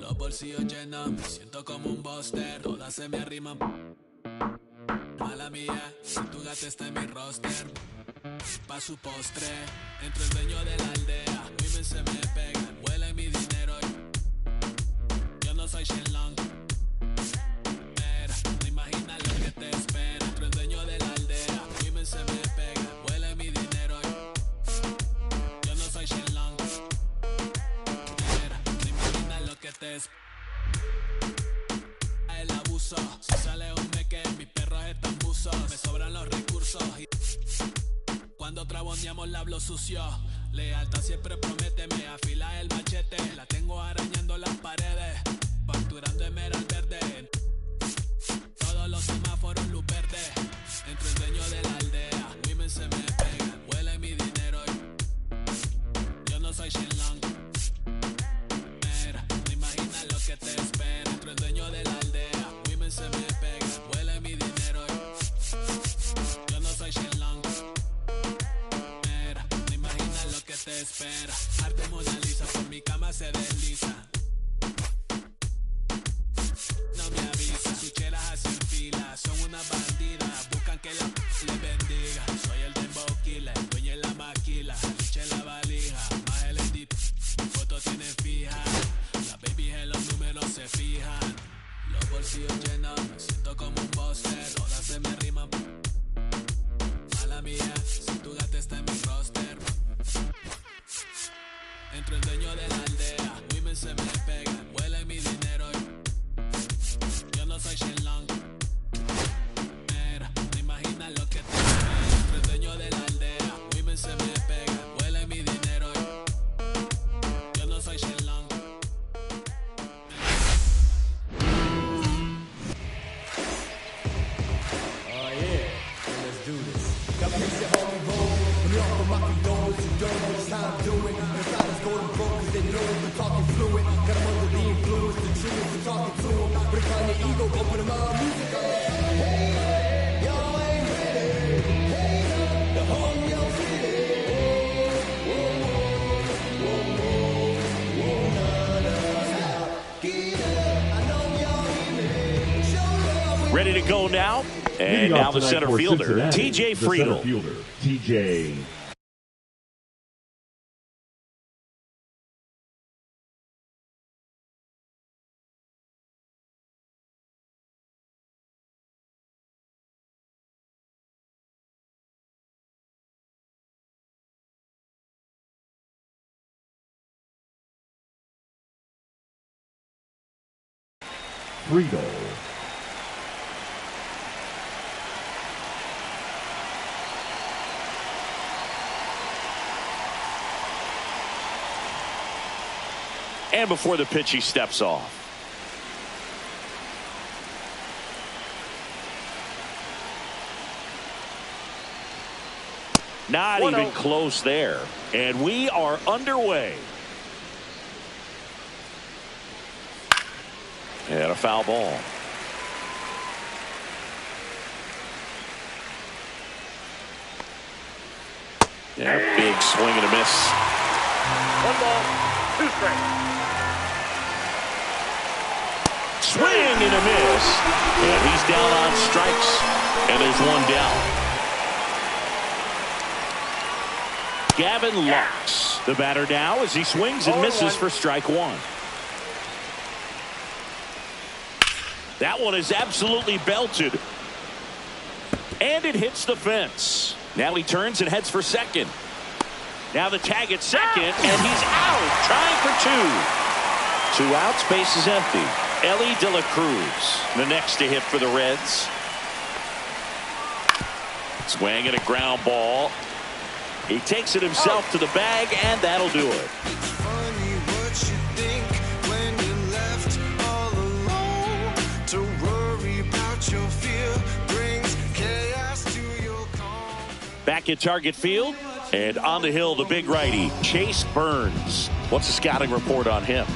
Los bolsillos llenos, me siento como un buster. Todas se me arriman. Mala mía, si tu gata está en mi roster. Pa' su postre, entro el dueño de la aldea. Women se me pegan, huele mi dinero. Yo no soy Shenlong. Mira, no imaginas lo que te espera. Entro el dueño de la aldea. Women se me pegan, huele mi dinero. Yo no soy Shenlong. Mira, no imaginas lo que te espera. El abuso, si sale un meque, mis perros están buzos. Me sobran los recursos y cuando traboneamos la hablo sucio. Lealtad siempre promete, me afila el machete. La tengo arañando las paredes, facturando emerald verde. Todos los semáforos luz verde. Entro el dueño de la aldea. Women se me pegan, huele mi dinero. Yo no soy Shenlong. Mira, no imaginas lo que te espera. Entro el dueño de la aldea. Women se me pegan, huele mi dinero. Yo no soy Shenlong. Mira, no imaginas lo que te espera. Arte Mona Lisa, por mi cama se desliza. No me avisa, sus chelas hacen fila. Son unas bandidas, buscan que la les bendiga. Soy el dembow killer, el dueño en la maquila. Leche en la valija, más el edit. Mi foto tiene fija. Las babies en los números se fijan. Los bolsillos llenos, me siento como un buster. Todas se me riman. Mala mía, si tu gata está en mi roster. Entro el dueño de la aldea. Women se me pegan, huele mi dinero. Yo no soy Shenlong. Mira, no imaginas lo que te espera. Entro el dueño de la aldea. Women se me pegan, huele mi dinero. Yo no soy Shenlong. Oh yeah, let's do this. Got me your homie roll. When you off the rocky doors, you don't know what time doing. The silence going broke cause they know we're talking fluid. Got them under the influence, the truth, we're talking to them. Break on your ego, open them up, music on. Hey, y'all ain't ready. Hey, the home y'all city. Whoa, nah, nah. Get up, I know y'all hear me. Show love. Ready to go now. And now the center fielder, TJ Friedel. TJ. Friedel. And before the pitch, he steps off. Not even close there. And we are underway. And a foul ball. Yeah, big swing and a miss. 1 ball, 2 strikes. Swing and a miss. And he's down on strikes. And there's 1 down. Gavin Lux, the batter now, as he swings and misses for strike 1. That one is absolutely belted. And it hits the fence. Now he turns and heads for second. Now the tag at second, and he's out, trying for 2. 2 outs, base is empty. Ellie De La Cruz, the next to hit for the Reds. Swing and a ground ball. He takes it himself to the bag, and that'll do it. Funny what you think when you're left all alone. To worry about your fear brings chaos to your calm. Back at Target Field, and on the hill, the big righty, Chase Burns. What's the scouting report on him?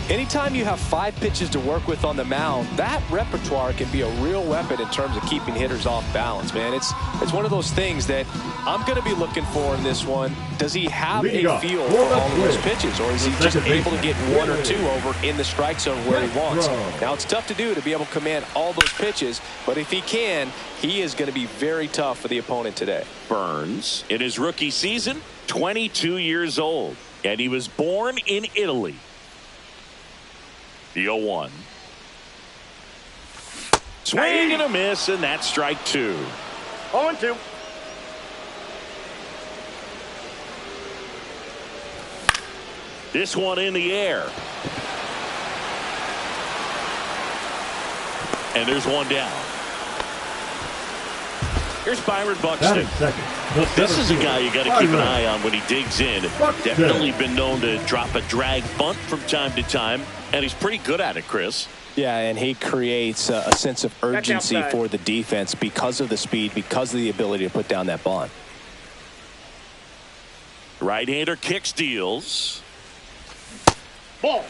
Anytime you have 5 pitches to work with on the mound, that repertoire can be a real weapon in terms of keeping hitters off balance, man. It's one of those things that I'm going to be looking for in this one. Does he have a feel for all of those pitches, or is he just able to get 1 or 2 over in the strike zone where he wants? Now, it's tough to do to be able to command all those pitches, but if he can, he is going to be very tough for the opponent today. Burns, in his rookie season, 22 years old, and he was born in Italy. The 0-1. Swing and a miss, and that's strike 2. 0-2. This one in the air. And there's one down. Here's Byron Buxton. This is a guy you got to keep an eye on when he digs in. Definitely been known to drop a drag bunt from time to time, and he's pretty good at it, Chris. Yeah, and he creates a sense of urgency for the defense because of the speed, because of the ability to put down that bunt. Right-hander kicks, deals. Ball.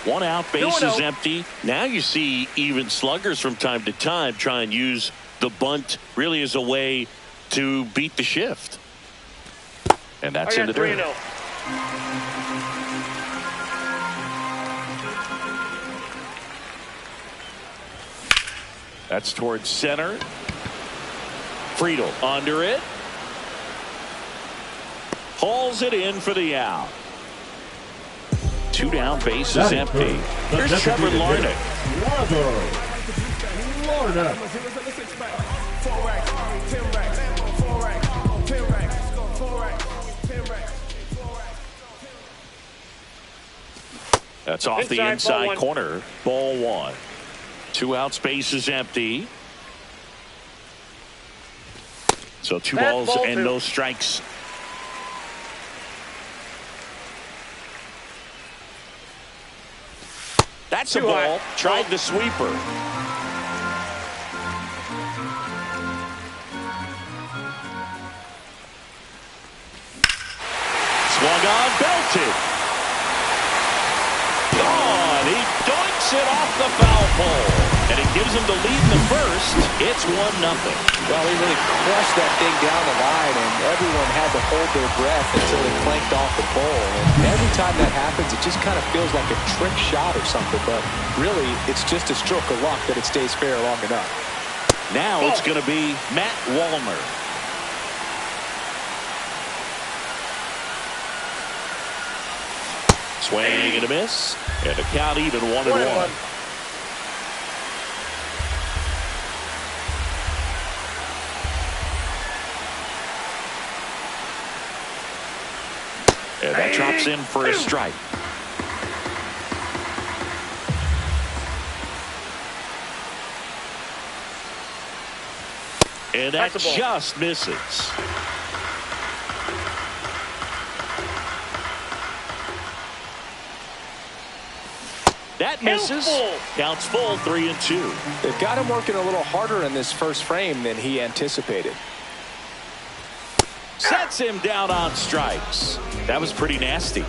1 out, base is empty. Now you see even sluggers from time to time try and use the bunt really as a way to beat the shift. And that's in the dirt. That's towards center. Friedel under it. Hauls it in for the out. 2 down, base is empty. Here's Trevor Larnach. That's off the inside corner. Ball 1. 2 outs, base is empty. So 2 balls and no strikes. That's a ball. Tried the sweeper. Swung on, belted. Gone. He doinks it off the foul pole. And it gives him the lead in the first. It's 1-0. Well, he really crushed that thing down the line, and everyone had to hold their breath until it clanked off the pole. And every time that happens, it just kind of feels like a trick shot or something. But really, it's just a stroke of luck that it stays fair long enough. Now it's going to be Matt Wallner. Swing and a miss. And the count even 1-1. And that drops in for a strike. And that just misses. That misses. Counts full, 3-2. They've got him working a little harder in this first frame than he anticipated. Sets him down on strikes. That was pretty nasty.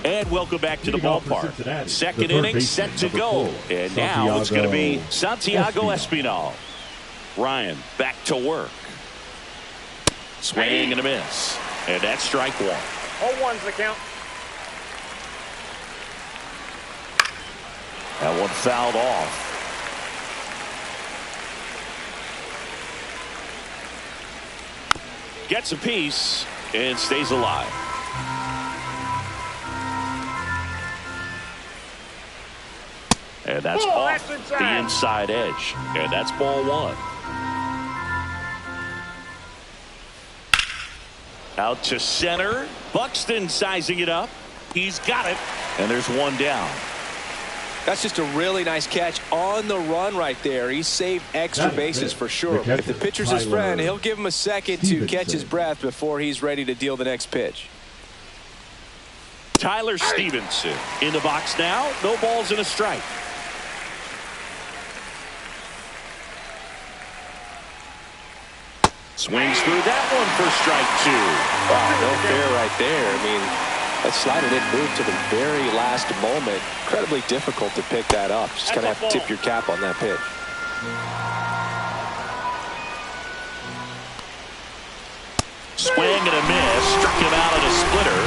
And welcome back to the ballpark. Second inning set to go. And now it's going to be Santiago Espinal. Ryan back to work. Swing and a miss. And that's strike 1. 0-1's the count. That one fouled off. Gets a piece and stays alive. And that's off the inside edge. And that's ball 1. Out to center. Buxton sizing it up. He's got it. And there's 1 down. That's just a really nice catch on the run right there. He saved extra bases for sure. If the pitcher's his friend, he'll give him a second to catch his breath before he's ready to deal the next pitch. Tyler Stevenson in the box now. No balls and a strike. Swings through that one for strike 2. Wow, no fair right there. I mean, that slider didn't move to the very last moment. Incredibly difficult to pick that up. Just going to have to tip your cap on that pitch. Swing and a miss. Struck him out at a splitter.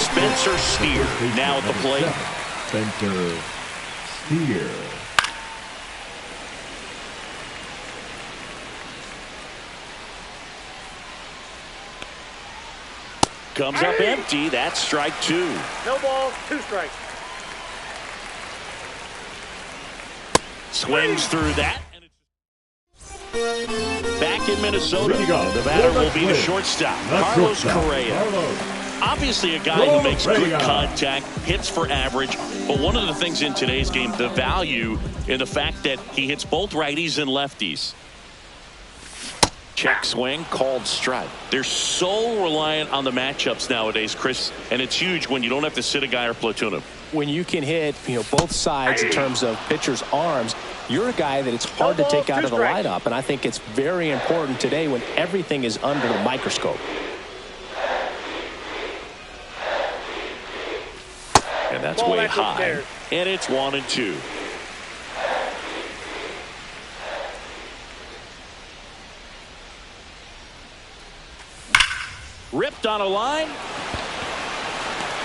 Spencer Steer now at the plate. Spencer Steer. Comes up empty. That's strike 2. No balls, 2 strikes. Swings through that. Back in Minnesota. And the batter will be the shortstop, Carlos Correa. Obviously a guy who makes good contact, hits for average, but one of the things in today's game, the value in the fact that he hits both righties and lefties. Check swing, called strike. They're so reliant on the matchups nowadays, Chris, and it's huge when you don't have to sit a guy or platoon him. When you can hit, both sides in terms of pitchers' arms, you're a guy that it's hard to take out of the lineup, and I think it's very important today when everything is under the microscope. And that's way high, and it's 1-2. Ripped on a line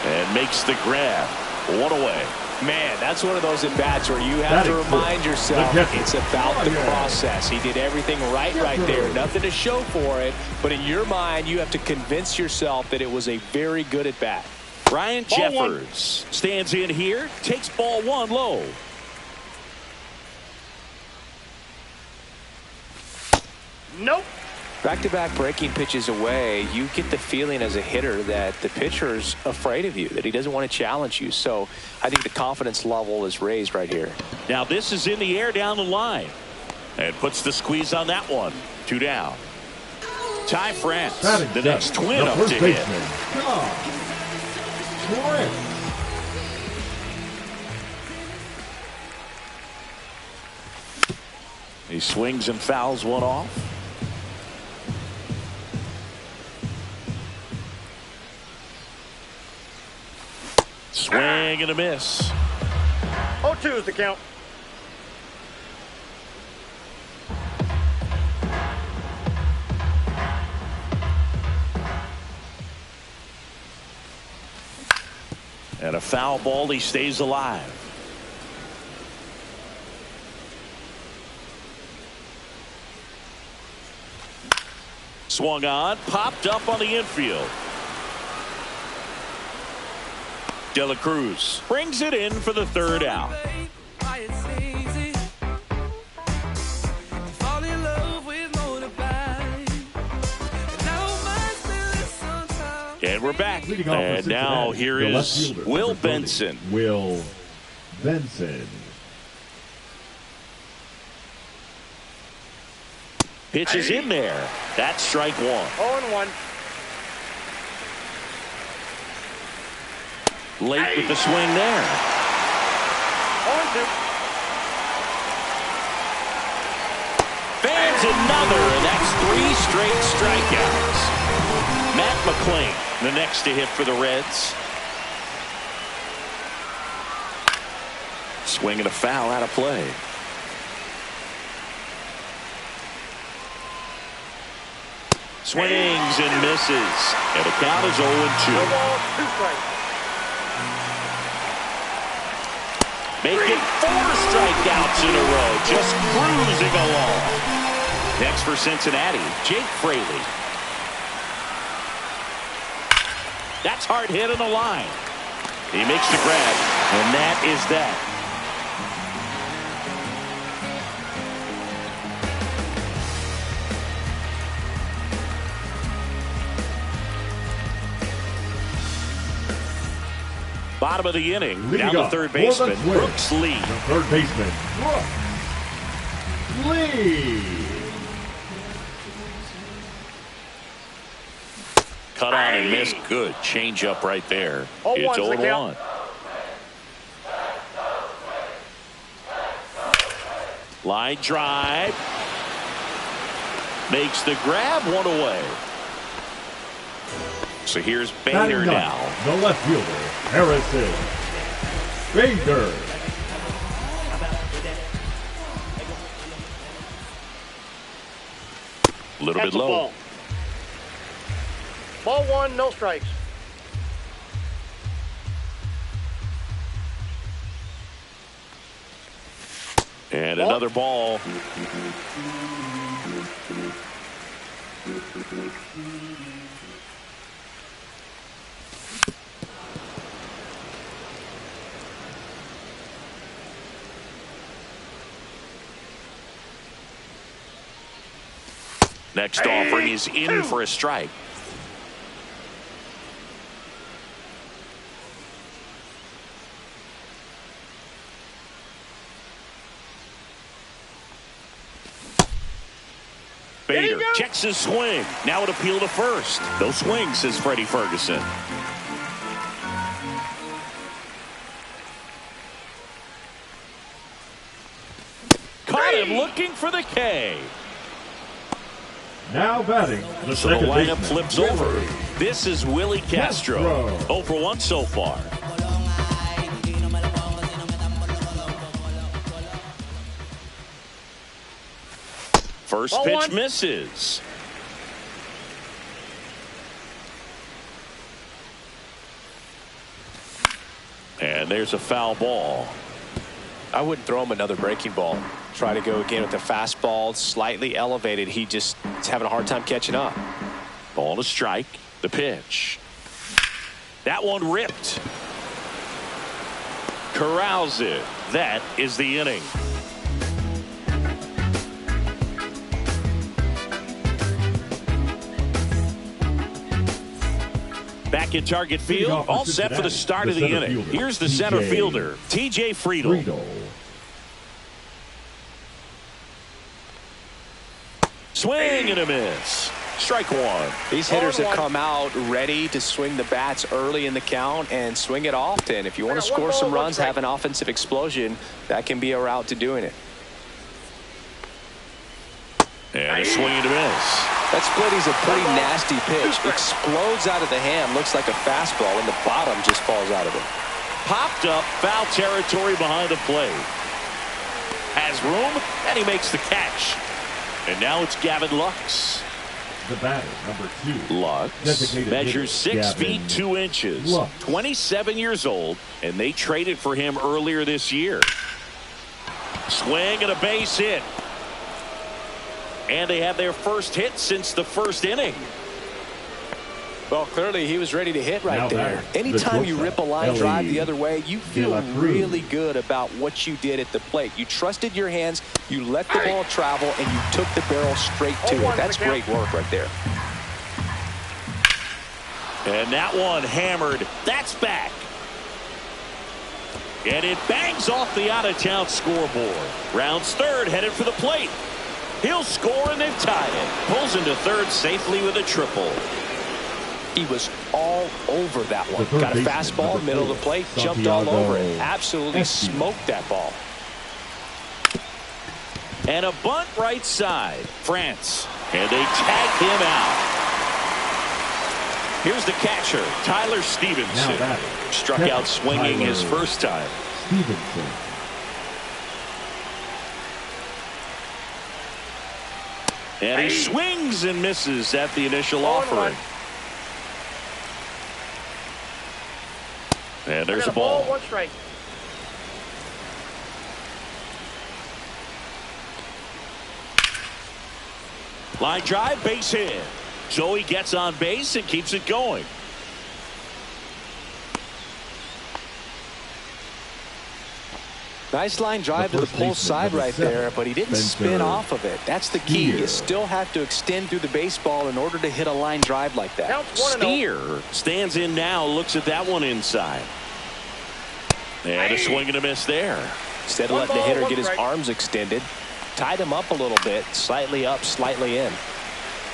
and makes the grab. 1 away. Man, that's one of those at-bats where you have to remind yourself it's about the process. He did everything right there. Nothing to show for it, but in your mind, you have to convince yourself that it was a very good at-bat. Ryan Jeffers stands in here, takes ball 1 low. Nope. Back-to-back breaking pitches away, you get the feeling as a hitter that the pitcher's afraid of you, that he doesn't want to challenge you. So I think the confidence level is raised right here. Now this is in the air down the line. And puts the squeeze on that one. 2 down. Ty France, the next twin up to hit. He swings and fouls one off. Swing and a miss. 0-2 is the count. And a foul ball, he stays alive. Swung on, popped up on the infield. De La Cruz brings it in for the 3rd out. And we're back. And now here is Will Benson. Will Benson. Pitches in there. That's strike 1. 0-1. Late with the swing there. 0-2. Fans another, and that's 3 straight strikeouts. Matt McClain, the next to hit for the Reds. Swing and a foul out of play. Swings and misses. And the count is 0-2. No ball, 2 strikes. Making 4 strikeouts in a row. Just cruising along. Next for Cincinnati, Jake Fraley. That's hard hit on the line. He makes the grab, and that is that. Bottom of the inning, down to third baseman, Brooks Lee. The third baseman, Brooks Lee. Cut on and missed. Good changeup right there. It's 0-1. Line drive. Makes the grab, one away. So here's Bader Batting now. ninth, the left fielder, Harrison Bader. A little That's bit a low. ball. Ball one, no strikes. And another ball. Next offering is in for a strike. Bader checks his swing. Now it appeal to first. No swing, says Freddie Ferguson. Caught him looking for the K. Now batting, the So the second lineup baseman, flips over. This is Willie Castro. 0 for 1 so far. First Ball pitch one. misses. And there's a foul ball. I wouldn't throw him another breaking ball. Try to go again with the fastball, slightly elevated. He just is having a hard time catching up. Ball to strike. The pitch. That one ripped. Corrals it. That is the inning. Back in target field, all set for the start of the inning. Here's the center fielder, TJ Friedel. Swing and a miss. Strike one. These hitters have come out ready to swing the bats early in the count and swing it often. If you want to score some runs, have an offensive explosion, that can be a route to doing it. And a swing and a miss. That splitty's a pretty nasty pitch. Explodes out of the hand, looks like a fastball, and the bottom just falls out of it. Popped up, foul territory behind the plate. Has room, and he makes the catch. And now it's Gavin Lux. The batter, number 2. Lux measures 6 feet 2 inches. 27 years old, and they traded for him earlier this year. Swing and a base hit. And they have their first hit since the first inning. Well, clearly he was ready to hit right there. Anytime you rip a line drive the other way, you feel really good about what you did at the plate. You trusted your hands, you let the ball travel, and you took the barrel straight to it. That's great work right there. And that one hammered. That's back. And it bangs off the out-of-town scoreboard. Rounds third, headed for the plate. He'll score, and they've tied it. Pulls into third safely with a triple. He was all over that one. Got a fastball, middle of the plate, jumped all over it. Absolutely smoked that ball. And a bunt right side. France. And they tag him out. Here's the catcher, Tyler Stevenson. Struck out swinging his first time. Stevenson. And he swings and misses at the initial offering. And there's a ball. 1 strike. Line drive, base hit. So he gets on base and keeps it going. Nice line drive to the pull side right there, but he didn't spin off of it. That's the key. You still have to extend through the baseball in order to hit a line drive like that. Steer stands in now, looks at that one inside. And a swing and a miss there. Instead of letting the hitter get his arms extended, tied him up a little bit, slightly up, slightly in.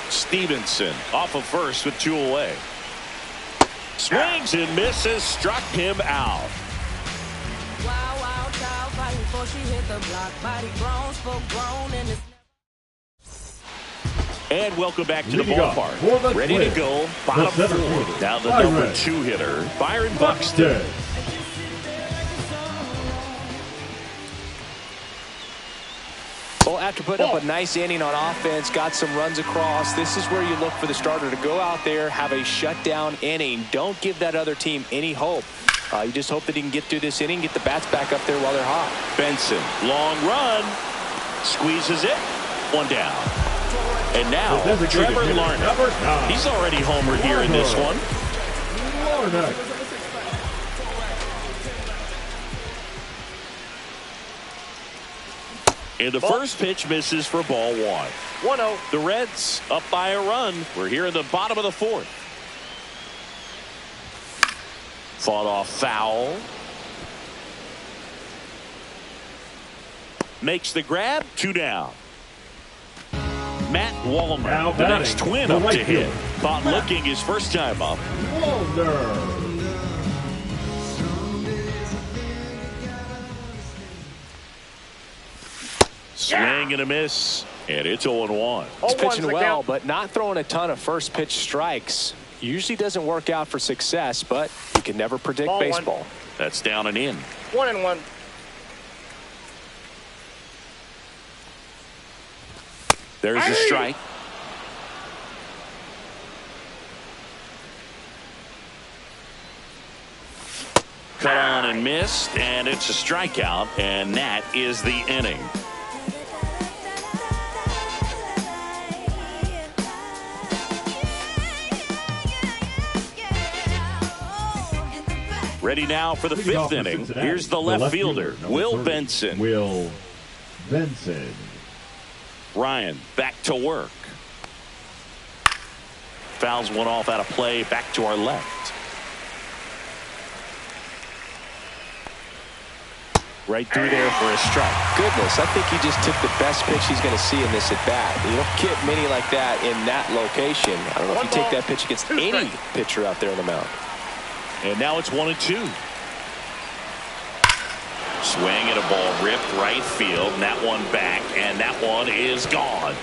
Stevenson off of first with 2 away. Swings and misses, struck him out. And welcome back to the Leading off ballpark. for the Ready to Twins, go. Bottom the center four. fielder, Now the Byron number 2 hitter, Byron Buxton. Well, after putting up a nice inning on offense, got some runs across, this is where you look for the starter to go out there, have a shutdown inning. Don't give that other team any hope. You just hope that he can get through this inning, get the bats back up there while they're hot. Benson, long run, squeezes it, one down. And now, Trevor Larnach. He's already homered here in this one. Larnach. And the first pitch misses for ball 1. 1-0. The Reds up by a run. We're here in the bottom of the 4th. Fought off foul. Makes the grab, 2 down. Matt Wallner, the next twin up to hit. Caught looking his first time up. Wallner. Swing and a miss, and it's 0-1. He's pitching well, but not throwing a ton of first pitch strikes. Usually doesn't work out for success, but you can never predict baseball. That's down and in. 1-1. There's a strike. Cut on and missed, and it's a strikeout, and that is the inning. Ready now for the 5th inning. Here's the left fielder, Will Benson. Will Benson. Ryan back to work. Fouls one off out of play, back to our left. Right through there for a strike. Goodness, I think he just took the best pitch he's going to see in this at bat. You don't get many like that in that location. I don't know if you take that pitch against any pitcher out there on the mound. And now it's 1-2. Swing at a ball ripped right field, and that one back, and that one is gone.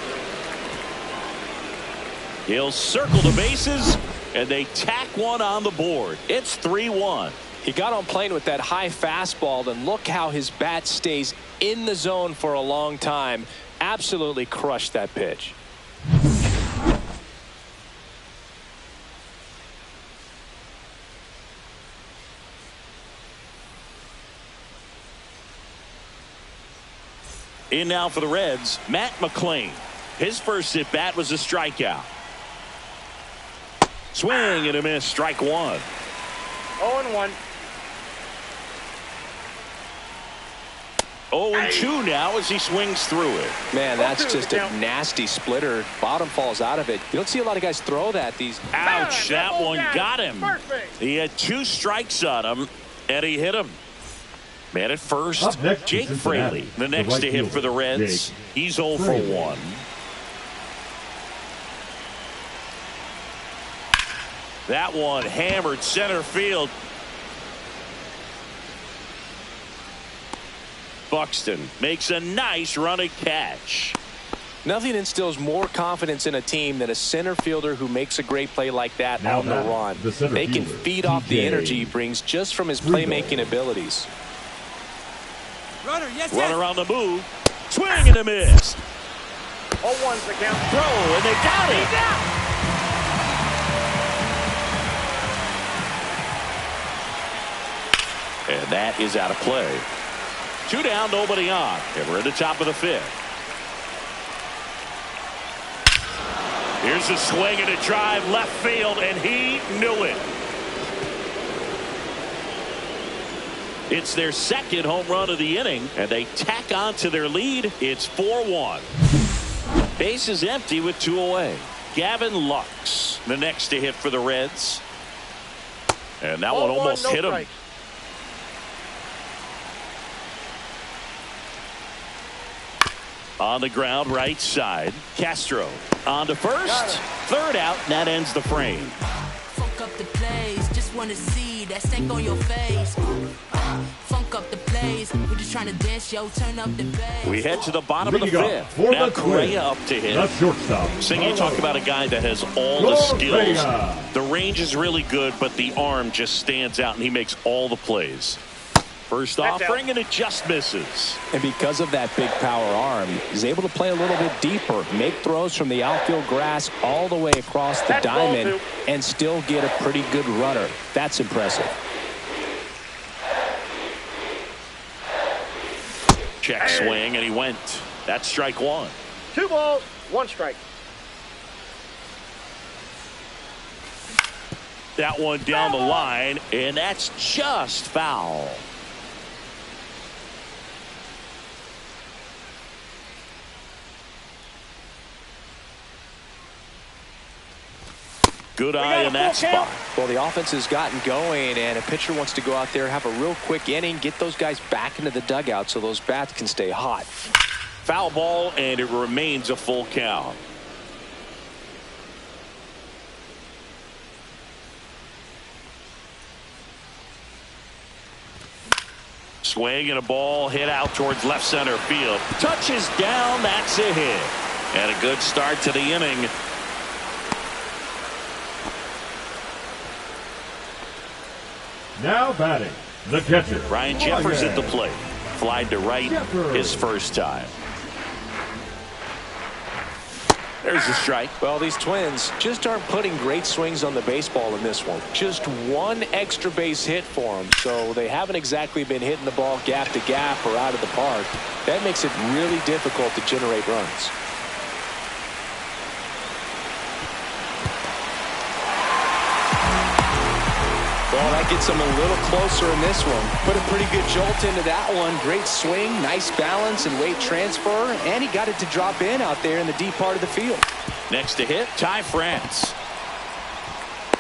He'll circle the bases, and they tack one on the board. It's 3-1. He got on plane with that high fastball, and look how his bat stays in the zone for a long time. Absolutely crushed that pitch. In now for the Reds, Matt McClain. His first at bat was a strikeout. Swing and a miss, strike 1. 0-1. 0-2 now as he swings through it. Man, that's just a nasty splitter. Bottom falls out of it. You don't see a lot of guys throw that. Ouch, that one got him. He had 2 strikes on him, and he hit him. Man at first, Jake Fraley, the next to hit for the Reds. He's 0 for 1. That one hammered center field. Buxton makes a nice running catch. Nothing instills more confidence in a team than a center fielder who makes a great play like that on the run. They can feed off the energy he brings just from his playmaking abilities. Runner on the move. Swing and a miss. 0-1's the count. Throw, and they got it. And that is out of play. 2 down, nobody on. And we're at the top of the 5th. Here's a swing and a drive left field, and he knew it. It's their second home run of the inning, and they tack on to their lead. It's 4-1. Base is empty with 2 away. Gavin Lux, the next to hit for the Reds. And that one almost hit him. On the ground, right side. Castro on to first. Third out, and that ends the frame. Funk up the place, just wanna see that stank on your face. Funk up the place. ways. We just trying to dance, yo, turn up the bass. We head to the bottom of the Leading up fifth. for Now the Correa up to The hit. shortstop. Sing, you talk about a guy that has all the skills. Correa. The range is really good, but the arm just stands out, and he makes all the plays. First offering, and it just misses. And because of that big power arm, he's able to play a little bit deeper, make throws from the outfield grass all the way across the diamond, and still get a pretty good runner. That's impressive. Check swing, and he went. That's strike one. 2 balls, 1 strike. That one down the line, and that's just foul. Good eye in that spot. Well, the offense has gotten going, and a pitcher wants to go out there, have a real quick inning, get those guys back into the dugout so those bats can stay hot. Foul ball, and it remains a full count. Swing and a ball hit out towards left center field. Touches down, that's a hit. And a good start to the inning. Now batting, the catcher. Ryan Jeffers at the plate. Flied to right his first time. There's a strike. Well, these Twins just aren't putting great swings on the baseball in this one. Just one extra base hit for them, so they haven't exactly been hitting the ball gap to gap or out of the park. That makes it really difficult to generate runs. Well, that gets them a little closer in this one. Put a pretty good jolt into that one. Great swing, nice balance and weight transfer, and he got it to drop in out there in the deep part of the field. Next to hit, Ty France.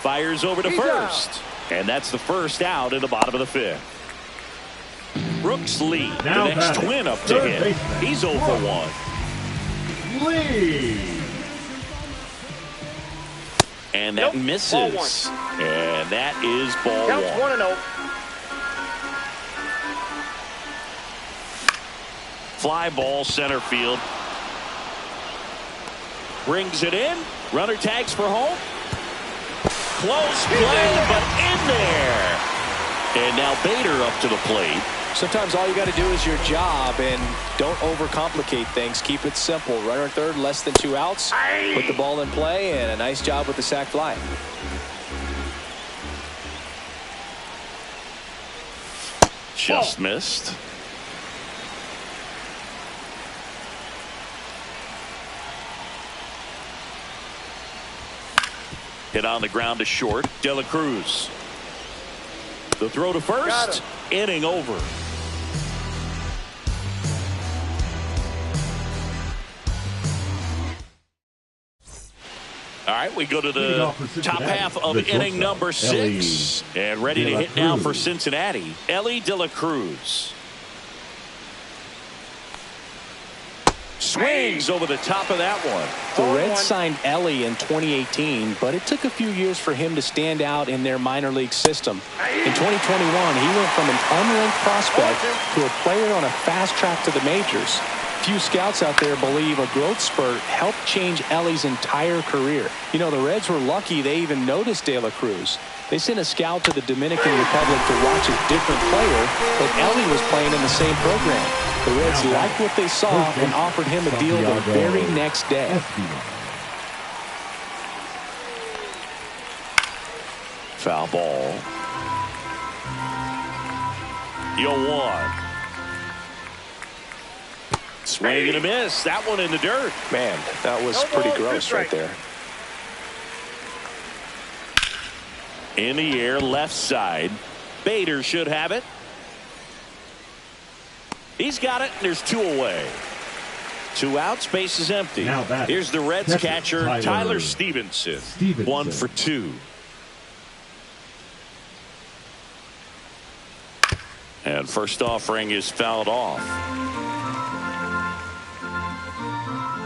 Fires over to first. And that's the first out in the bottom of the fifth. Brooks Lee, Now the next batting, Twin up to third hit. baseman, He's 0 for 1. Lee. And that Nope, misses. And that is ball Counts 1. 1-0. Fly ball center field. Brings it in. Runner tags for home. Close play, but in there. And now Bader up to the plate. Sometimes all you got to do is your job and don't overcomplicate things. Keep it simple. Runner at third, less than 2 outs. Put the ball in play, and a nice job with the sac fly. Just missed. Hit on the ground to short. De La Cruz. The throw to first. Inning over. All right, we go to the top half of inning number 6. And ready to hit now for Cincinnati, Ellie De La Cruz. Swings over the top of that one. The Reds signed Ellie in 2018, but it took a few years for him to stand out in their minor league system. In 2021, he went from an unranked prospect to a player on a fast track to the majors. Few scouts out there believe a growth spurt helped change Ellie's entire career. You know, the Reds were lucky they even noticed De La Cruz. They sent a scout to the Dominican Republic to watch a different player, but Ellie was playing in the same program. The Reds liked what they saw and offered him a deal the very next day. Foul ball. The 0-1. Swing and a miss. That one in the dirt. Man, that was pretty gross right there. In the air, left side. Bader should have it. He's got it. There's 2 away. 2 outs. Base is empty. Here's the Reds catcher, Tyler Stevenson. 1 for 2. And first offering is fouled off.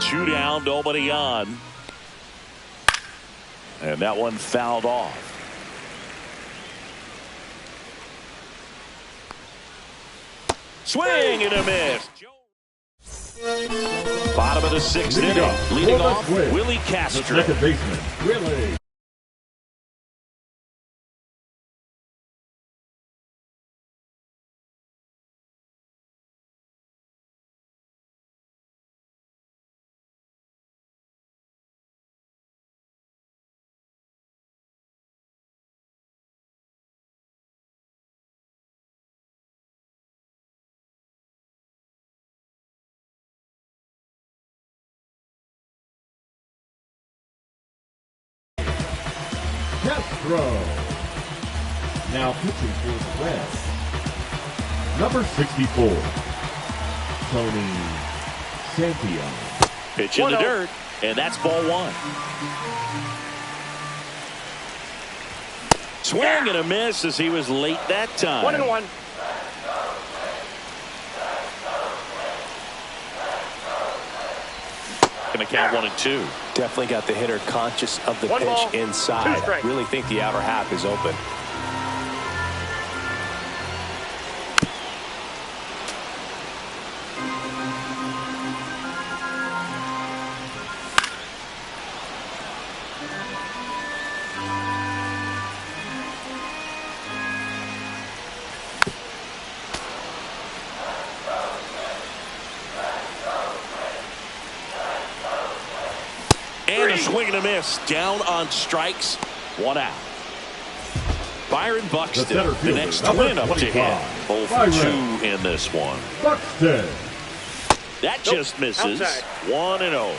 2 down, nobody on. And that one fouled off. Swing and a miss. Bottom of the sixth inning. Leading off, Willie Castro. The second baseman, Willie. Castro. Now pitching for the Reds. Number 64, Tony Santillan. Pitch in the dirt, and that's ball one. Swing and a miss as he was late that time. 1-1. Gonna count 1-2. Definitely got the hitter conscious of the One pitch ball, inside. 2 strikes. Really think the outer half is open. And a swing and a miss. Down on strikes. 1 out. Byron Buxton, the next twin up to hit. 0 for 2 in this one. Buxton. That just misses. Outside. 1-0.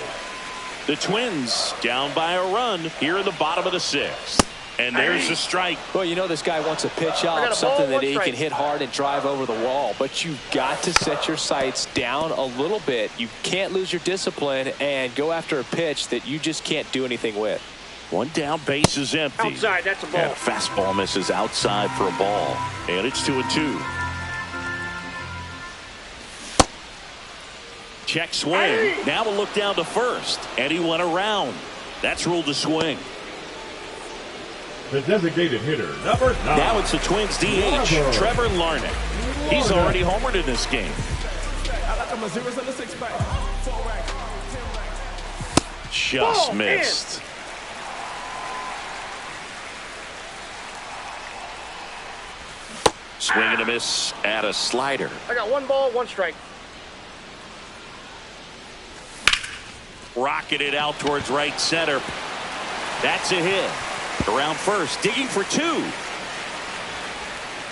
The Twins down by a run here in the bottom of the sixth. And there's a strike. Well, you know this guy wants a pitch got off, a something ball, that 1 he strike. can hit hard and drive over the wall. But you've got to set your sights down a little bit. You can't lose your discipline and go after a pitch that you just can't do anything with. 1 down, base is empty. Outside, that's a ball. And a fastball misses outside for a ball. And it's 2-2. Check swing. Now we'll look down to first. And he went around. That's ruled a swing. The designated hitter, number 9. Now it's the Twins DH, Trevor Larnach. He's already homered in this game. Just Ball, missed. Swing and a miss at a slider. I got 1 ball, 1 strike. Rocketed out towards right center. That's a hit. Around first, digging for 2.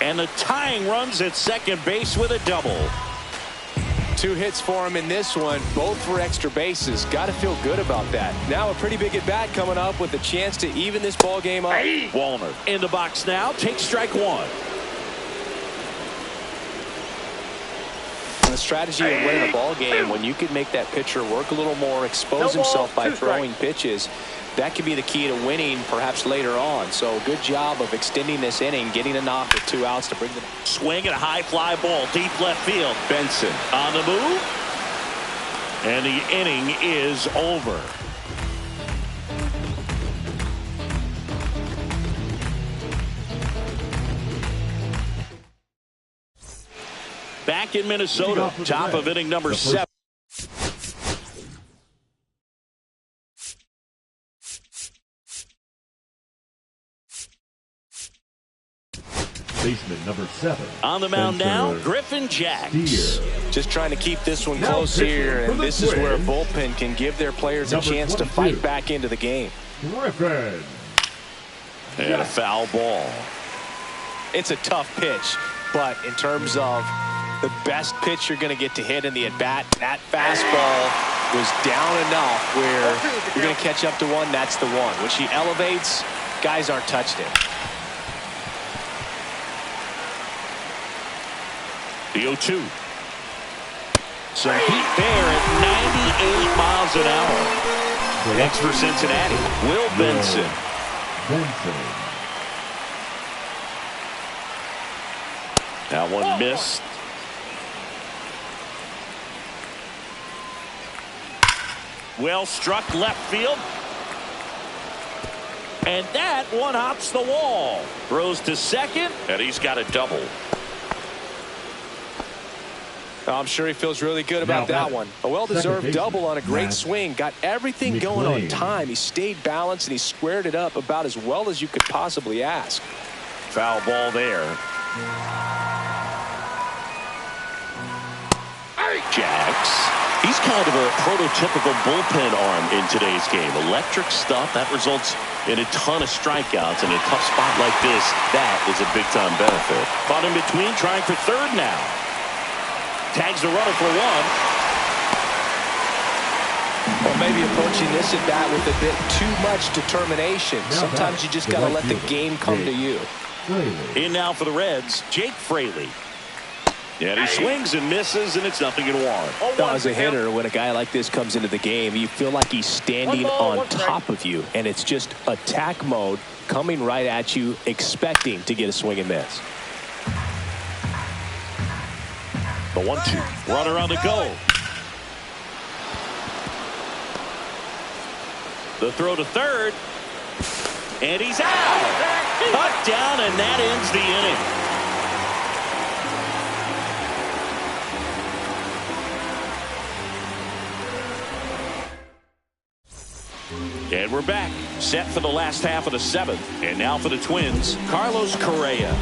And the tying runs at second base with a double. 2 hits for him in this one, both for extra bases. Got to feel good about that. Now a pretty big at bat coming up with a chance to even this ball game up. Wallner in the box now, takes strike 1. The strategy of winning a ball game, when you can make that pitcher work a little more, expose No ball, himself by 2 throwing strikes. pitches, that could be the key to winning perhaps later on. So good job of extending this inning, getting a knock with 2 outs to bring the Swing and a high fly ball deep left field. Benson on the move. And the inning is over. Back in Minnesota, top of inning number 7. Baseman number 7. On the mound now, Griffin Jacks. Just trying to keep this one Now close pitching here, for and the this is where a Twins, bullpen can give their players a number chance to 22. fight back into the game. Griffin. And a foul ball. It's a tough pitch, but in terms of the best pitch you're going to get to hit in the at-bat, that fastball was down enough where you're going to catch up to one. That's the one. When she elevates, guys aren't touched it. The 0-2. Some heat there at 98 miles an hour. Next for Cincinnati, Will Benson. Benson. That one missed. Well struck left field. And that one hops the wall. Throws to second, and he's got a double. I'm sure he feels really good about that one. A well-deserved double on a great swing. Got everything going on time. He stayed balanced and he squared it up about as well as you could possibly ask. Foul ball there. Jax. He's kind of a prototypical bullpen arm in today's game. Electric stuff that results in a ton of strikeouts. In a tough spot like this, that is a big-time benefit. Caught in between, trying for third now. Tags the runner for one. Well, maybe approaching this at bat with a bit too much determination. Sometimes you just got to let the game come to you. In now for the Reds, Jake Fraley. And he swings and misses, and it's nothing in one. As a hitter, when a guy like this comes into the game, you feel like he's standing on top of you, and it's just attack mode coming right at you, expecting to get a swing and miss. The 1-2. Runner on the go. The throw to third. And he's out. Cut down, and that ends the inning. And we're back, set for the last half of the seventh. And now for the Twins, Carlos Correa.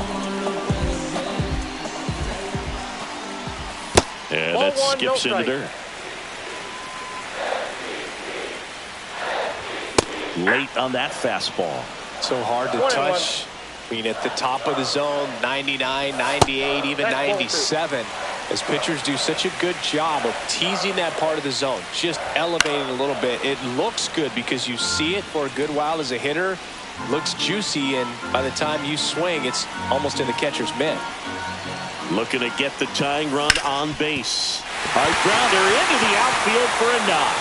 And that skips in the dirt. Late on that fastball. So hard to touch. I mean, at the top of the zone, 99, 98, even 97. As pitchers do such a good job of teasing that part of the zone, just elevating a little bit. It looks good because you see it for a good while as a hitter. Looks juicy, and by the time you swing, it's almost in the catcher's mitt. Looking to get the tying run on base. High grounder into the outfield for a knock.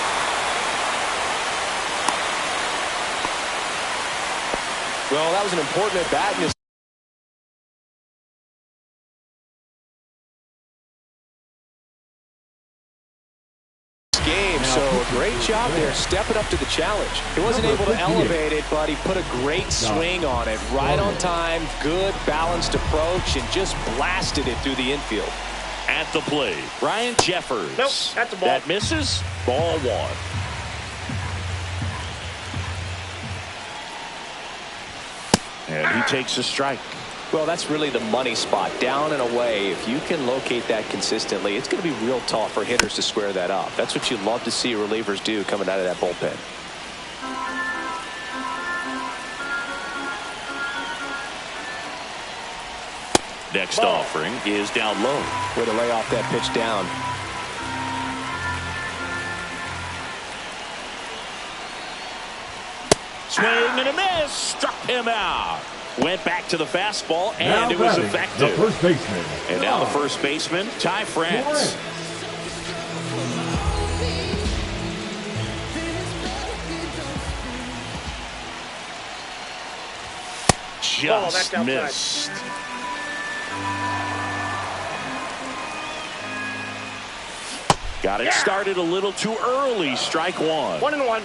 Well, that was an important at-bat in this game, so a great job there stepping up to the challenge. He wasn't able to elevate it, but he put a great swing on it. Right on time, good balanced approach, and just blasted it through the infield. At the plate, Ryan Jeffers. Nope, that's a ball. That misses. Ball one. And he takes a strike. Well, that's really the money spot, down and away. If you can locate that consistently, it's going to be real tough for hitters to square that up. That's what you love to see relievers do coming out of that bullpen. Next offering is down low. Way to lay off that pitch down. Swing and a miss. Struck him out. Went back to the fastball, and it was effective. The first baseman. And now the first baseman, Ty France. Just missed. Got it started a little too early. Strike one. 1-1.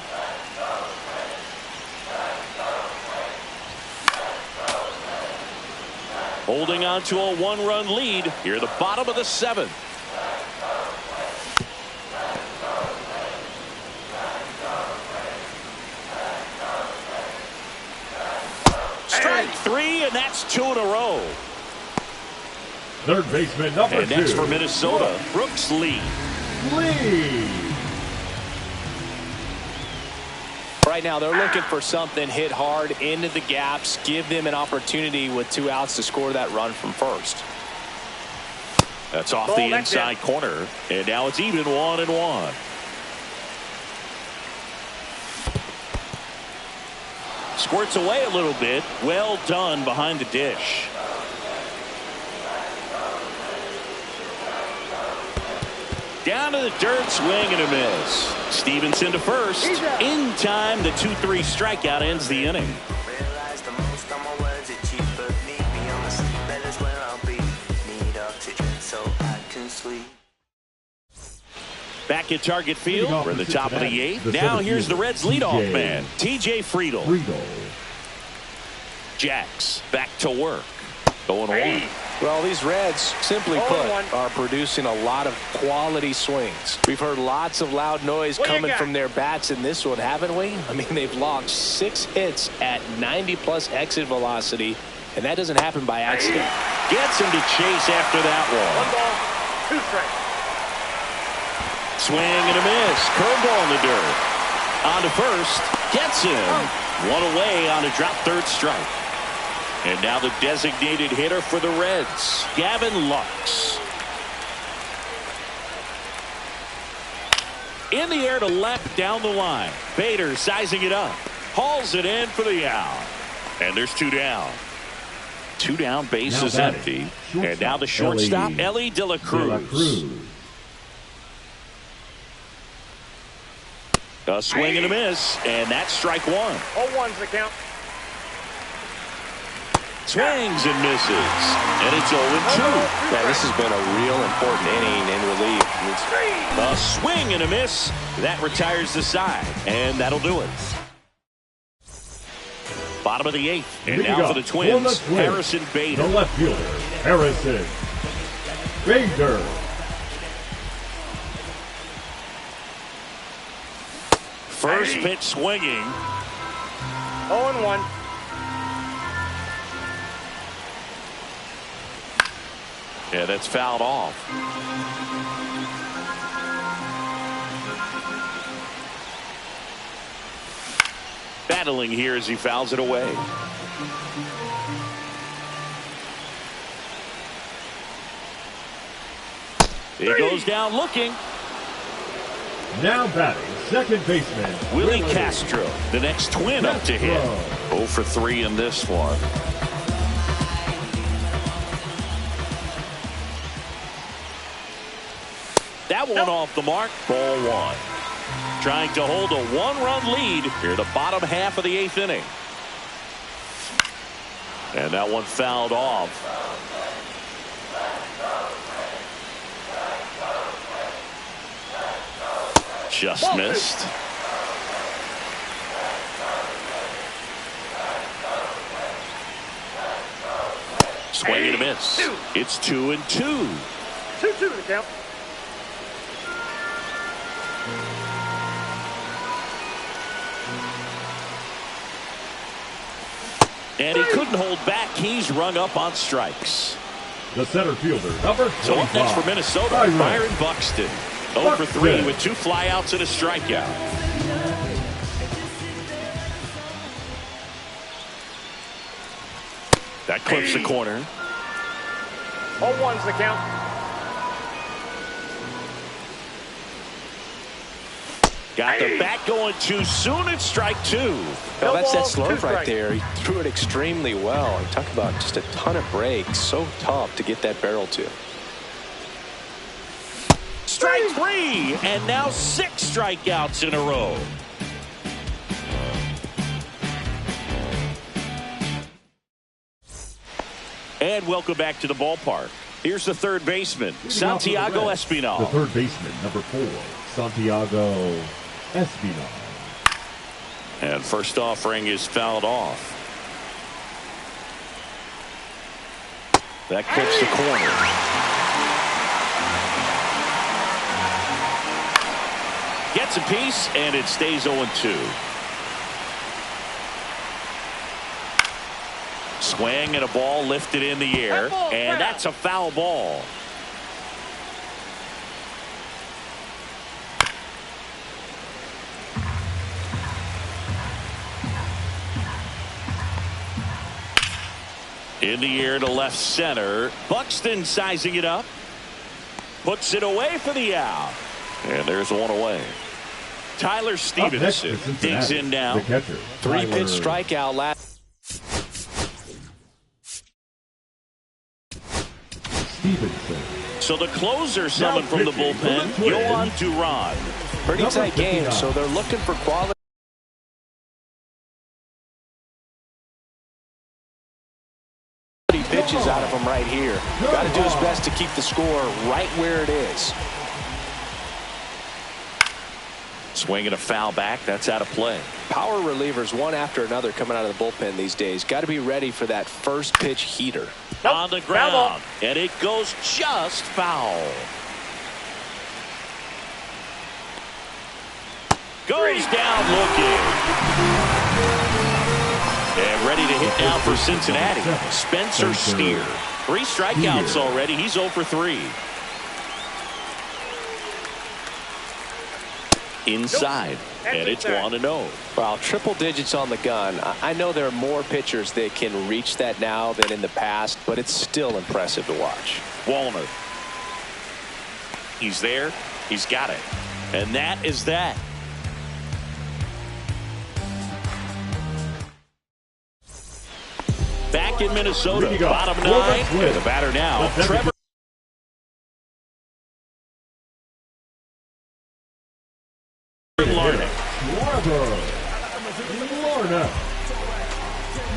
Holding on to a one-run lead here at the bottom of the seventh. Strike three, and that's two in a row. Third baseman number and two. Next for Minnesota, Brooks Lee. Right now, they're looking for something hit hard into the gaps, give them an opportunity with 2 outs to score that run from first. That's off the inside corner, and now it's even 1-1. Squirts away a little bit. Well done behind the dish. Down to the dirt, swing and a miss. Stevenson to first. In time, the 2-3 strikeout ends the inning. Back at Target Field, we're in the top of the 8th. Now here's the Reds' leadoff man, TJ Friedl. Jax back to work. 0-1. Well, these Reds, simply put, are producing a lot of quality swings. We've heard lots of loud noise coming from their bats in this one, haven't we? I mean, they've logged 6 hits at 90-plus exit velocity, and that doesn't happen by accident. Gets him to chase after that one. 1 ball, 2 strikes. Swing and a miss. Curveball in the dirt. On to first. Gets him. 1 away on a drop third strike. And now the designated hitter for the Reds, Gavin Lux. In the air to left down the line. Bader sizing it up. Hauls it in for the out. And there's 2 down. 2 down, base is empty. And now the shortstop, Ellie De La Cruz. A swing and a miss, and that's strike 1. 0-1's the count. Swings and misses, and it's 0-2. Yeah, this has been a real important inning in relief. A swing and a miss. That retires the side, and that'll do it. Bottom of the 8th, and now for the Twins, Harrison Bader. The left fielder, Harrison Bader. First pitch swinging. 0-1. Yeah, that's fouled off. Battling here as he fouls it away. He goes down looking. Now batting, second baseman, Willie Castro, the next Twin up to hit. 0 for 3 in this one. That one off the mark. Ball 1. Trying to hold a 1-run lead here the bottom half of the 8th inning. And that one fouled off. Just missed. Swing and a miss. It's 2-2. 2-2 the count. And he couldn't hold back. He's rung up on strikes. The center fielder, number 25. So up next for Minnesota, Byron Buxton. 0 for 3 with 2 flyouts and a strikeout. That clips the corner. 0-1's the count. Got the bat going too soon. It's strike 2. Well, that's that slurve right there. He threw it extremely well. And talk about just a ton of breaks. So tough to get that barrel to. Strike 3, and now 6 strikeouts in a row. And welcome back to the ballpark. Here's the third baseman, Santiago Espinal. The third baseman, number 4, Santiago Espinal. And first offering is fouled off. That clips the corner. Gets a piece, and it stays 0-2. Swing and a ball lifted in the air, and that's a foul ball. In the air to left center. Buxton sizing it up. Puts it away for the out. And there's 1 away. Tyler Stevenson digs in now. 3-pitch strikeout last. Stevenson. So the closer summoned from the bullpen, Yohan Duran. Pretty tight game, so they're looking for quality pitches out of him right here. Got to do his best to keep the score right where it is. Swinging a foul back. That's out of play. power relievers one after another coming out of the bullpen these days. Got to be ready for that first pitch heater. Nope. On the ground, and it goes just foul. Goes down looking. And ready to hit now for Cincinnati. Spencer Steer. 3 strikeouts already. He's 0 for 3. Inside, and it's 1-0. Wow, triple digits on the gun. I know there are more pitchers that can reach that now than in the past, but it's still impressive to watch. Wallner. He's there. He's got it. And that is that. Back in Minnesota, bottom 9. And the batter now, Trevor. Larnach.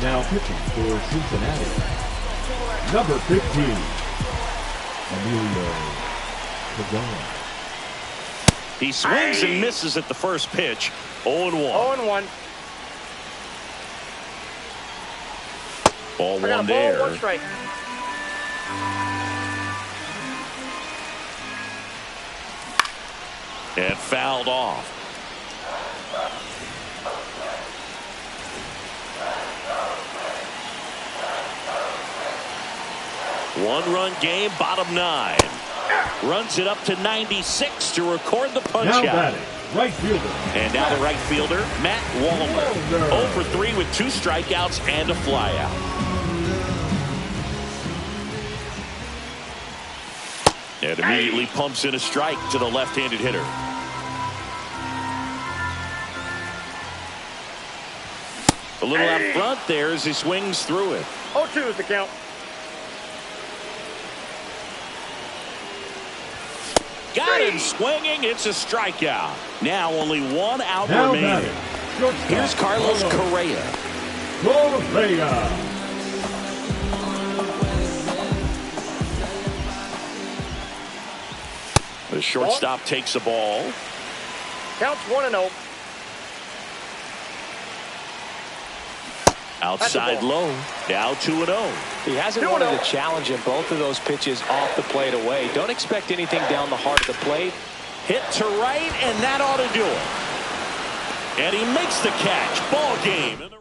Now pitching for Cincinnati. Number 15, Emilio Pagan. He swings and misses at the first pitch. 0-1. 0-1. Ball I got a one ball, there. 1 strike. And fouled off. One-run game, bottom 9. Runs it up to 96 to record the punch Now out. batting, right fielder. And now the right fielder, Matt Wallner. 0 for 3 with 2 strikeouts and a flyout. And immediately pumps in a strike to the left-handed hitter. A little out front there as he swings through it. 0-2 is the count. Got him swinging. It's a strikeout. Now only 1 out Now remaining. batting, Here's Carlos Correa. Correa. The shortstop takes a ball. Counts 1-0. Outside low. Now 2-0. He hasn't 2-0. wanted to challenge him both of those pitches off the plate away. Don't expect anything down the heart of the plate. Hit to right, and that ought to do it. And he makes the catch. Ball game.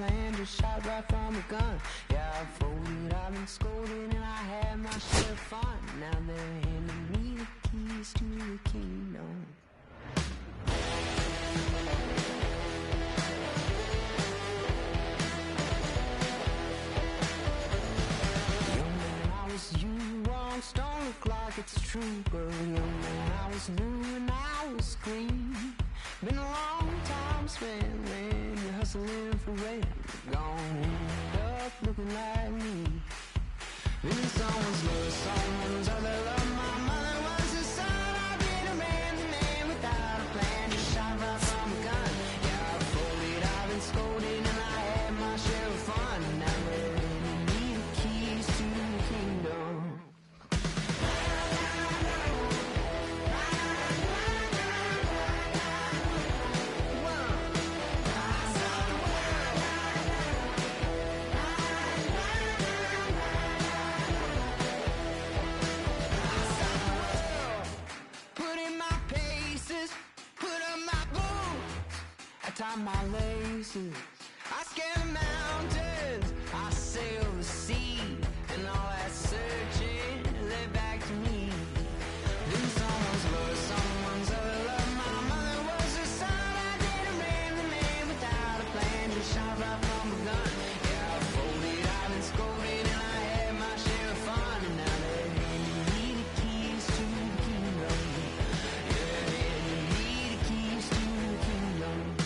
And the shot right from a gun. Yeah, I've folded, I've been scolded, and I had my share of fun. Now they're handing me the keys to the kingdom. Young man, I was you, wrong, don't look like it's true. But young man, I was new and I was green. Been a long time spent, man, you're hustling for rent. Gone end up looking like me. Been in someone's love, someone's other love. My mother was a son. I've been a man without a plan. Just shot right from a gun. Yeah, I've folded, I've been scolded, and I had my share of fun. Now they're handing me the keys to the kingdom. Tie my laces, I scale the mountains, I sail the sea, and all that searching led back to me. Then someone's love, someone's other love. My mother was her son. I didn't marry the man without a plan. Just shot right from a gun. Yeah, I folded, I've been scolded, and I had my share of fun. And now they're handing me the keys to the kingdom. Yeah, handing me the keys to the kingdom.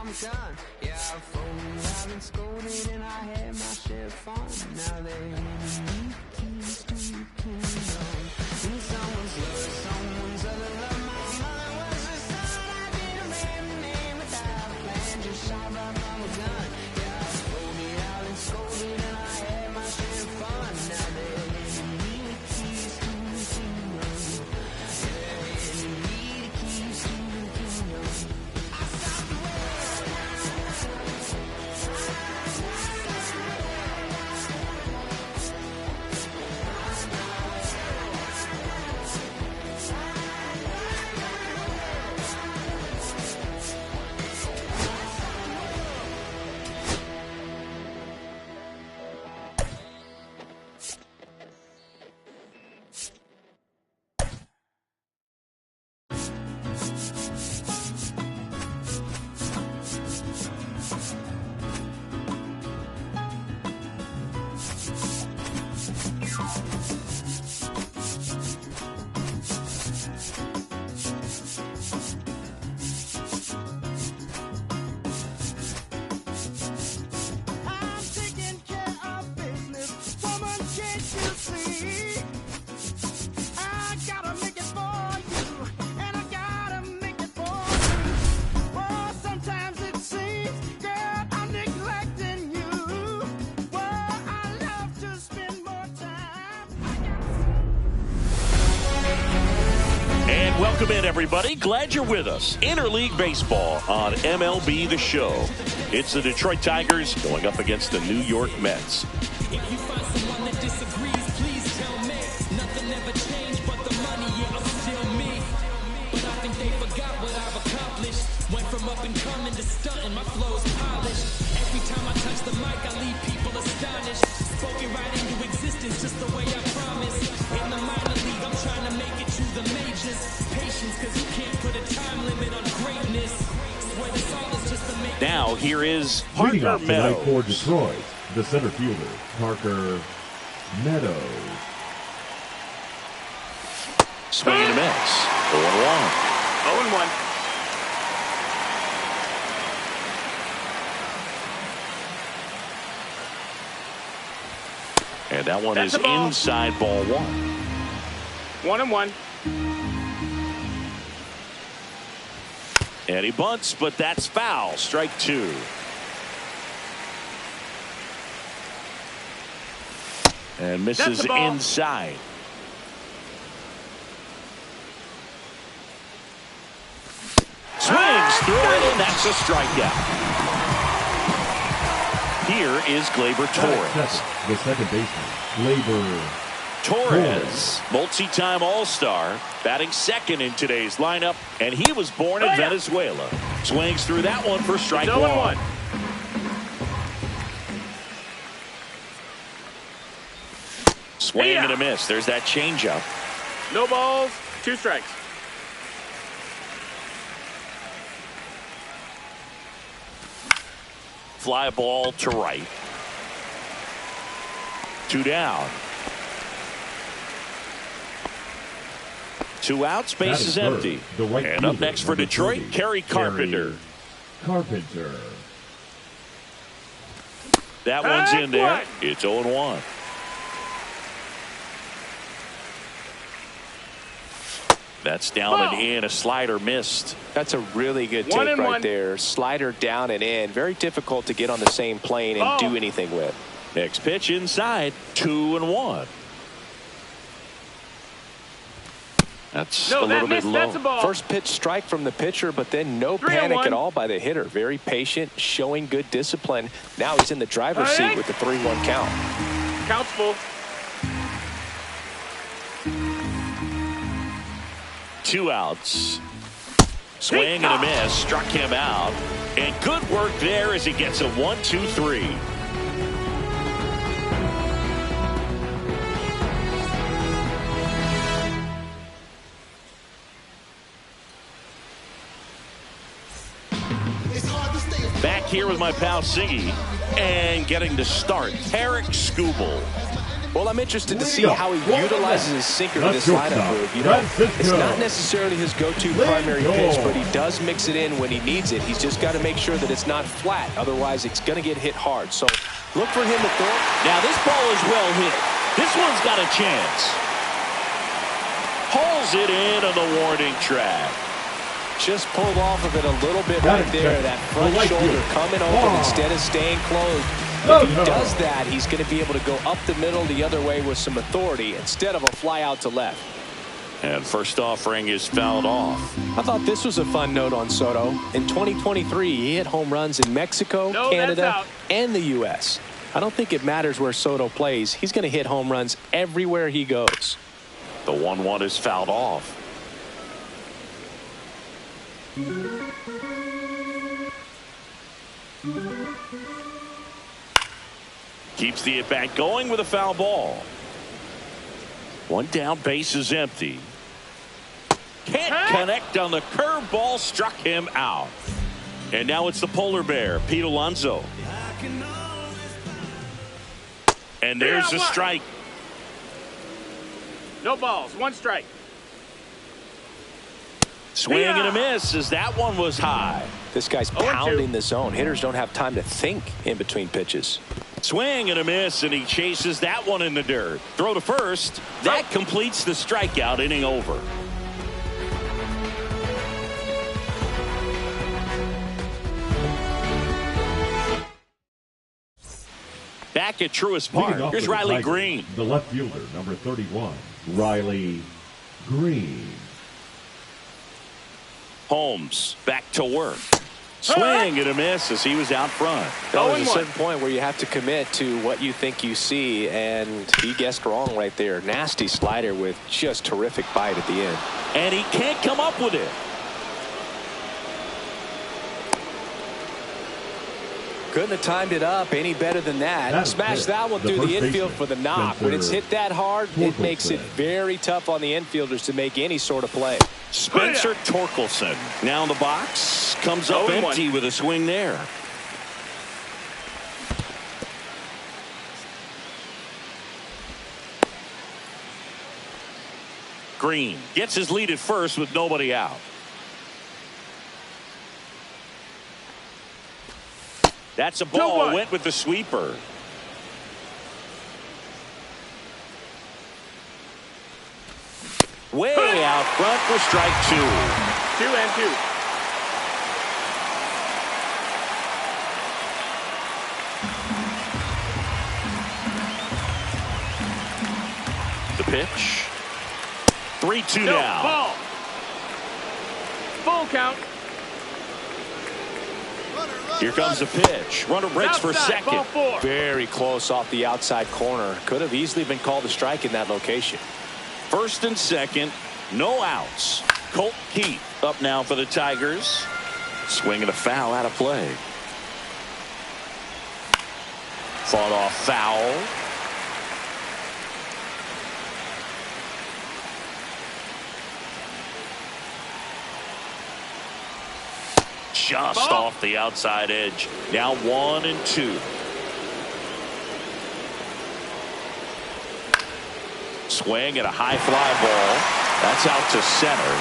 my gun. Yeah, I folded, I've been scolded, and I had my share of fun. Now they're handing me keys to the kingdom. In someone's love, someone's other love. My mother was a son. I didn't have a name without a plan. Just shot right from a gun. Yeah, I folded, I've been scolded, and I had my share of fun. Now they're handing me the keys to the kingdom. Yeah, they're handing me the keys to the kingdom. I'm taking care of business, woman, can't you see? I gotta make it for you, and I gotta make it for you. Oh, sometimes it seems, girl, I'm neglecting you. Well, I love to spend more time. And welcome in, everybody. Glad you're with us. Interleague Baseball on MLB The Show. It's the Detroit Tigers going up against the New York Mets. If you find someone that disagrees, please tell me. Nothing ever changed but the money, yeah, I'm still me. But I think they forgot what I've accomplished. Went from up and coming to stunting, my flow's polished. Every time I touch the mic, I leave people astonished. Spoken right into existence, just the way I promised. In the minor league, I'm trying to make it to the majors. Patience, cause you can't put a time limit on greatness. Swear this all is just to make. Now, here is Leading Parker off tonight for Meadows. Detroit, the center fielder, Parker Meadows. Swing and a miss. 0-1. 0-1. And that one That's is a ball. inside ball 1. 1-1. And he bunts, but that's foul. Strike 2. And misses That's the ball. inside. Swings through it, and that's a strikeout. Here is Gleyber Torres. Second, the second baseman, Gleyber Torres, multi-time All-Star, batting second in today's lineup, and he was born in Venezuela. Swings through that one for strike 1. 0-1. Swing and a miss. There's that changeup. No balls, 2 strikes. Fly ball to right. 2 down. 2 out. Space That is is third. empty. The right And up fielder, next for number Detroit, 30, Kerry Carpenter. Carpenter. That one's in there. What? It's 0-1. That's down Ball. and in. A slider missed. That's a really good 1 take and right 1. there. Slider down and in. Very difficult to get on the same plane and Ball. do anything with. Next pitch inside. 2-1. That's No, a that little bit missed. low. That's a ball. First pitch strike from the pitcher, but then no 3-1. panic at all by the hitter. Very patient, showing good discipline. Now he's in the driver's All seat right. with the 3-1 count. Count's full. 2 outs. Swing and a miss. Struck him out. And good work there as he gets a 1-2-3. Back here with my pal Siggy, and getting to start, Tarek Skubal. Well, I'm interested to see how he utilizes his sinker in this lineup move. You know, it's not necessarily his go-to primary pitch, but he does mix it in when he needs it. He's just got to make sure that it's not flat. Otherwise, it's going to get hit hard. So look for him to throw. Now this ball is well hit. This one's got a chance. Hauls it in on the warning track. Just pulled off of it a little bit right there. That front shoulder coming open instead of staying closed. If he does that, he's going to be able to go up the middle the other way with some authority instead of a fly out to left. And first offering is fouled off. I thought this was a fun note on Soto. In 2023, he hit home runs in Mexico, Canada, and the U.S. I don't think it matters where Soto plays. He's going to hit home runs everywhere he goes. The 1-1 is fouled off. Keeps the at-bat going with a foul ball. One down, base is empty. Can't connect on the curveball, struck him out. And now it's the polar bear, Pete Alonso. And there's a strike. No balls, 1 strike. Swing and a miss as that one was high. This guy's pounding the zone. Hitters don't have time to think in between pitches. Swing and a miss, and he chases that one in the dirt. Throw to first. That completes the strikeout, inning over. Back at Truist Park, here's Riley Green. The left fielder, number 31, Riley Green. Holmes back to work. Swing and a miss as he was out front. There's a certain point where you have to commit to what you think you see, and he guessed wrong right there. Nasty slider with just terrific bite at the end. And he can't come up with it. Couldn't have timed it up any better than that. Smash that one through the infield for the knock. When it's hit that hard, it makes it very tough on the infielders to make any sort of play. Spencer Torkelson now in the box, comes up empty with a swing there. Green gets his lead at first with nobody out. That's a ball. Went with the sweeper. Way out front for strike 2. 2-2. The pitch. 3-2 now. Ball. Full count. Here comes the pitch. Runner breaks for second. Very close off the outside corner. Could have easily been called a strike in that location. First and second, no outs. Colt Keith up now for the Tigers. Swing and a foul out of play. Fought off foul. Just off the outside edge. Now 1-2. Swing and a high fly ball. That's out to center.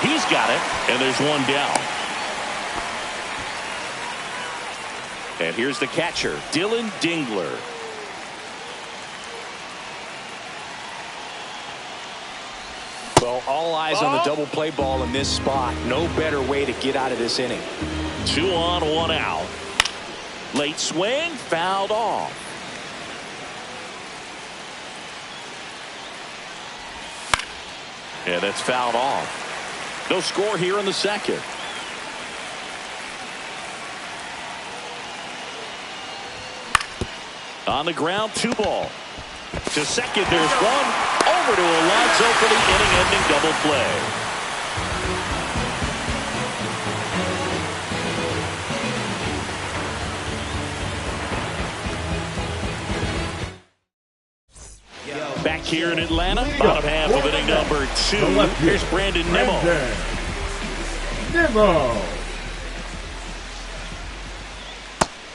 He's got it, and there's one down. And here's the catcher, Dylan Dingler. Well, all eyes on the double play ball in this spot. No better way to get out of this inning. 2 on, 1 out. Late swing, fouled off. And that's fouled off. No score here in the second. On the ground, 2 ball. To second, there's one. Over to Alonso for the inning-ending double play. Back here in Atlanta, bottom half of inning number 2. Here's Brandon Nimmo.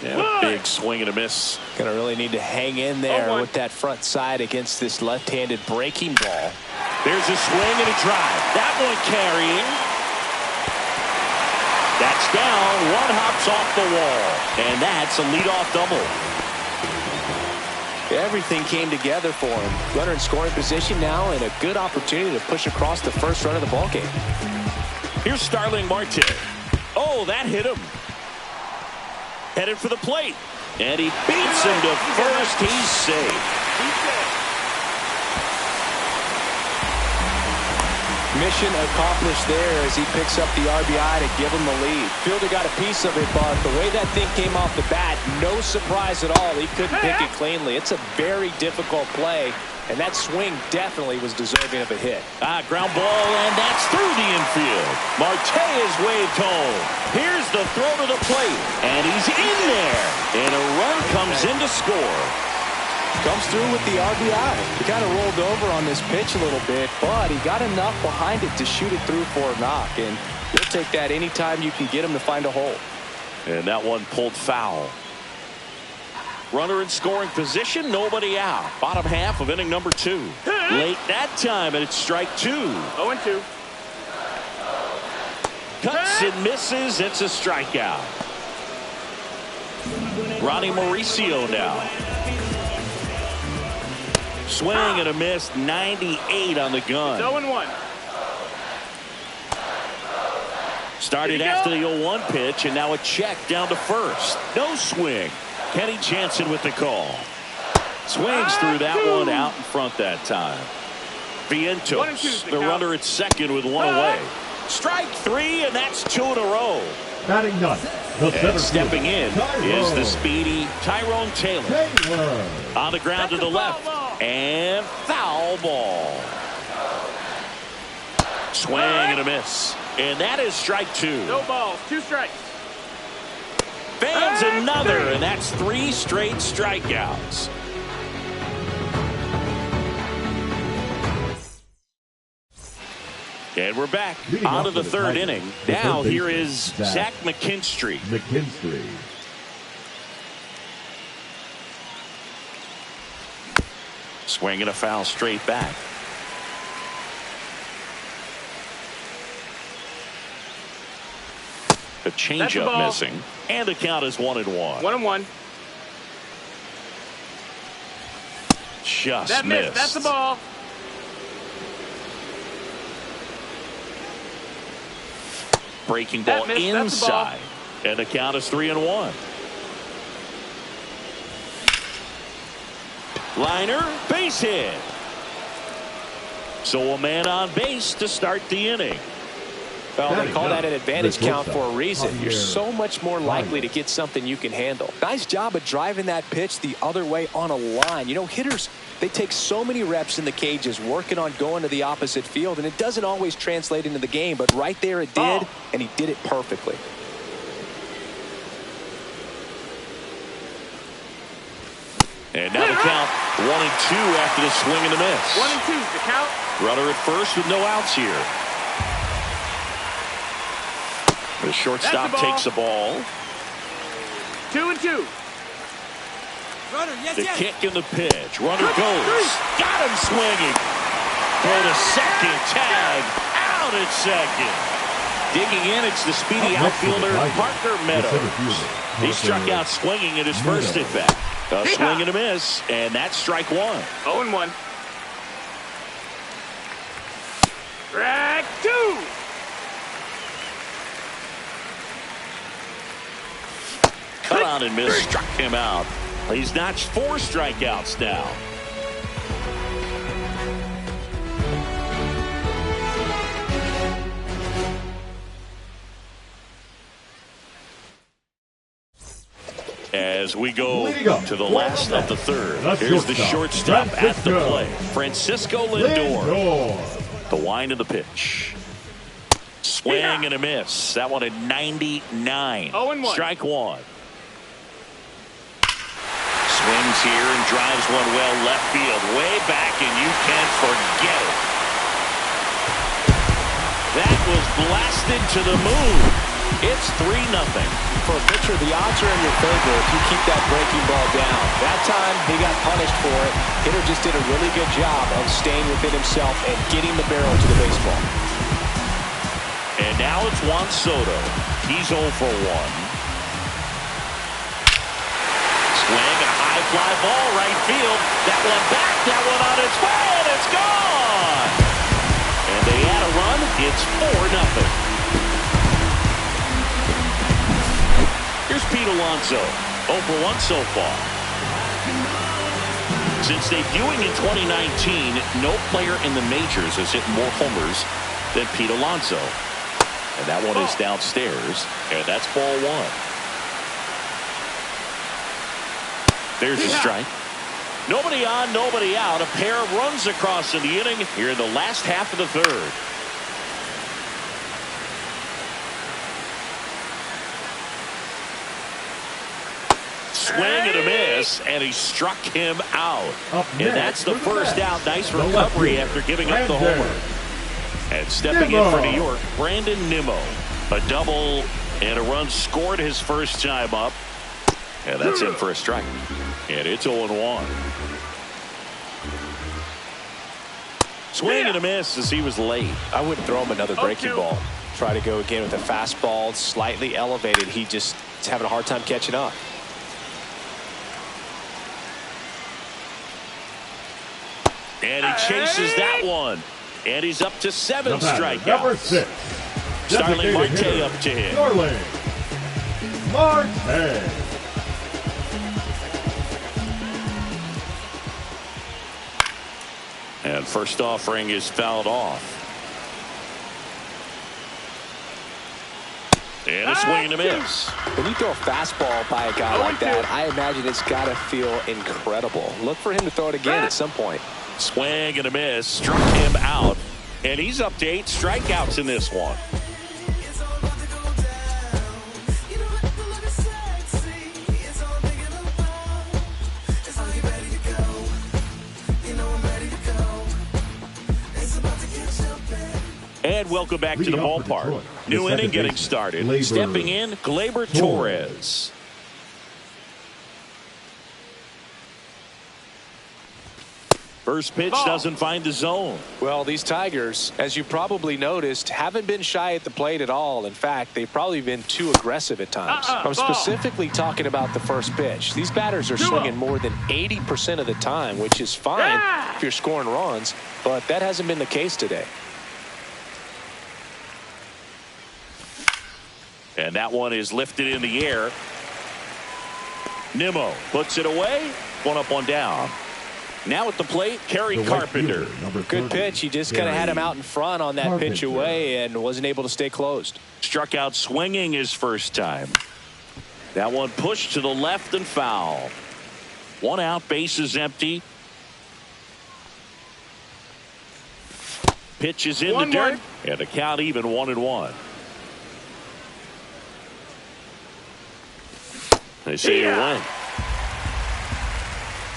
Yeah, big swing and a miss. Gonna really need to hang in there with that front side against this left-handed breaking ball. There's a swing and a drive. That one carrying. That's down. One hops off the wall. And that's a leadoff double. Everything came together for him. Runner in scoring position now and a good opportunity to push across the first run of the ballgame. Here's Starling Marte. Oh, that hit him. Headed for the plate. And he beats him to first. He's safe. Mission accomplished there as he picks up the RBI to give him the lead. Fielder got a piece of it, but the way that thing came off the bat, no surprise at all. He couldn't pick it cleanly. It's a very difficult play, and that swing definitely was deserving of a hit. Ground ball, and that's through the infield. Marte is waved home. Here's the throw to the plate, and he's in there. And a run comes in to score. Comes through with the RBI. He kind of rolled over on this pitch a little bit, but he got enough behind it to shoot it through for a knock, and you'll take that anytime you can get him to find a hole. And that one pulled foul. Runner in scoring position, nobody out. Bottom half of inning number 2. Late that time, and it's strike 2. 0-2. Cuts and misses. It's a strikeout. Ronnie Mauricio now. Swing and a miss, 98 on the gun. 0-1. Started after the 0-1 pitch, and now a check down to first. No swing. Kenny Jansen with the call. Swings through that one out in front that time. Vientos, the runner at second with one away. Strike 3, and that's 2 in a row. Batting ninth, and stepping in is the speedy Tyrone Taylor. On the ground to the left. And foul ball. Swing and a miss. And that is strike 2. No balls, 2 strikes. Fans another, and that's 3 straight strikeouts. And we're back on to the third inning. Now here is Zach McKinstry. Swinging a foul straight back. A changeup missing. And the count is 1-1. 1-1. Just that missed. That's the ball. Breaking ball inside. And the count is 3-1. Liner, base hit. So a man on base to start the inning. Well, they call that an advantage count for a reason. You're so much more likely to get something you can handle. Nice job of driving that pitch the other way on a line. You know, hitters, they take so many reps in the cages working on going to the opposite field, and it doesn't always translate into the game, but right there it did, and he did it perfectly. And now the count 1-2 after the swing and the miss. 1-2 is the count. Runner at first with no outs here. The shortstop takes the ball. 2-2. Runner, the kick and the pitch. Runner goes. Got him swinging. Throw to second. Tag. Out at second. Digging in, it's the speedy outfielder Parker Meadows. He struck out swinging at his first at bat. A swing and a miss, and that's strike 1. 0-1. Strike 2. Cut on and miss, struck him out. He's notched 4 strikeouts now. As we go to the last of the third, here's the shortstop at the plate, Francisco Lindor. The wind of the pitch. Swing and a miss. That one at 99. 0-1. Strike 1. Swings here and drives one well left field. Way back, and you can forget it. That was blasted to the moon. It's 3-0. For a pitcher, the odds are in your favor if you keep that breaking ball down. That time, he got punished for it. Hitter just did a really good job of staying within himself and getting the barrel to the baseball. And now it's Juan Soto. He's 0 for 1. Swing and a high fly ball right field. That one back, that one on its way, and it's gone. And they add a run. It's 4-0. Here's Pete Alonso, 0 for 1 so far. Since debuting in 2019, no player in the majors has hit more homers than Pete Alonso. And that one is downstairs, and that's ball 1. There's a strike. Nobody on, nobody out. A pair of runs across in the inning here in the last half of the third. Swing and a miss, and he struck him out. And that's the first out. Nice recovery after giving up the homer. And stepping in for New York, Brandon Nimmo. A double and a run scored his first time up. And that's in for a strike. And it's 0-1. Swing and a miss as he was late. I wouldn't throw him another breaking ball. Try to go again with a fastball, slightly elevated. He just is having a hard time catching up. And he chases that one. And he's up to 7 strikeouts. Number 6. Starling Marte up to hit. Starling Marte. And first offering is fouled off. And a swing and a miss. When you throw a fastball by a guy like that, I imagine it's got to feel incredible. Look for him to throw it again at some point. Swing and a miss. Struck him out. And he's up to 8 strikeouts in this one. And welcome back to the ballpark. New inning getting started. Stepping in, Gleyber Torres. First pitch doesn't find the zone. Well, these Tigers, as you probably noticed, haven't been shy at the plate at all. In fact, they've probably been too aggressive at times. I'm specifically talking about the first pitch. These batters are swinging more than 80% of the time, which is fine if you're scoring runs, but that hasn't been the case today. And that one is lifted in the air. Nimmo puts it away. One up, one down. Now at the plate, Kerry Carpenter. Good pitch. He just kind of had him out in front on that pitch away and wasn't able to stay closed. Struck out swinging his first time. That one pushed to the left and foul. 1 out, bases empty. Pitch is in the dirt, and the count even 1-1. They say you win.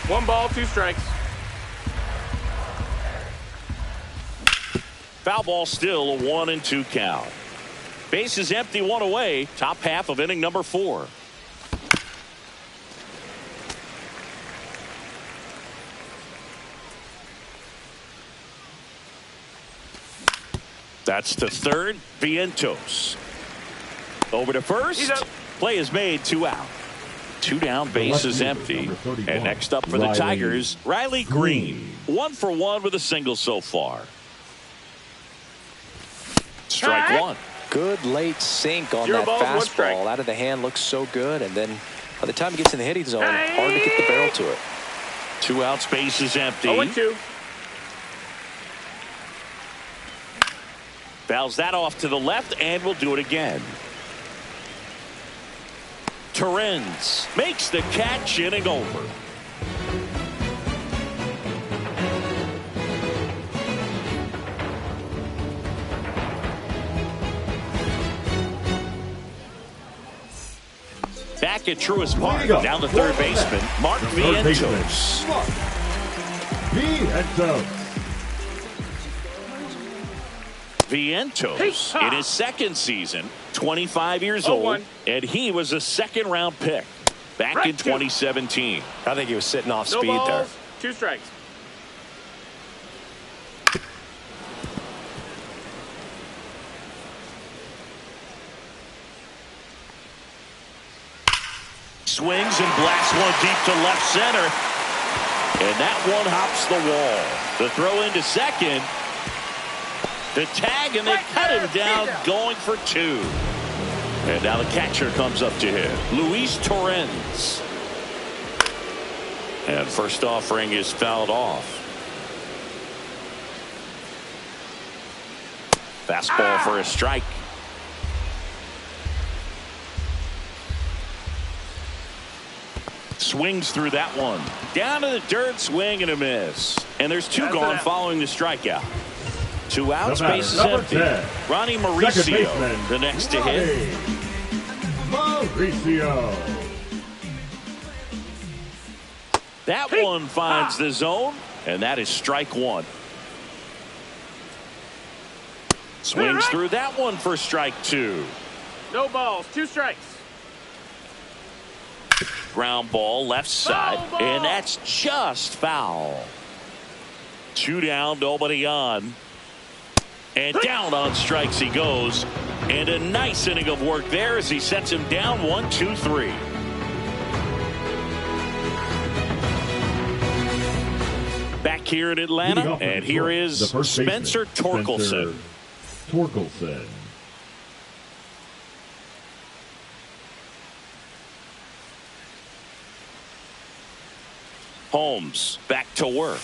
1 ball, 2 strikes. Foul ball still, a 1-2 count. Bases empty, 1 away. Top half of inning number 4. That's to third. Vientos. Over to first. Play is made, 2 out. 2 down, bases empty. And next up for the Tigers, Riley Green. 1 for 1 with a single so far. Strike 1. Good late sink on that fastball. Out of the hand, looks so good. And then by the time it gets in the hitting zone, hard to get the barrel to it. 2 outs, bases empty. 0-2. Fouls that off to the left, and we'll do it again. Torrens makes the catch, inning over. Back at Truist Park, down the third baseman, Mark Vientos. Vientos in his second season 25 years Oh, old, one. and he was a second-round pick back in 2017. I think he was sitting off No speed balls. there. 2 strikes. Swings and blasts one deep to left center. And that one hops the wall. The throw into second. The tag, and they cut him down, going for 2. And now the catcher comes up to him, Luis Torrens. And first offering is fouled off. Fastball for a strike. Swings through that one. Down to the dirt, swing and a miss. And there's 2 gone following the strikeout. 2 outs, bases empty. 10. Ronnie Second Mauricio, baseman, the next to hit. Mauricio. That one finds the zone, and that is strike 1. Swings through that one for strike 2. No balls. 2 strikes. Ground ball left side, and that's just foul. 2 down, nobody on. And down on strikes he goes. And a nice inning of work there as he sets him down 1-2-3. Back here in Atlanta, and here is Spencer Torkelson. Torkelson. Holmes back to work.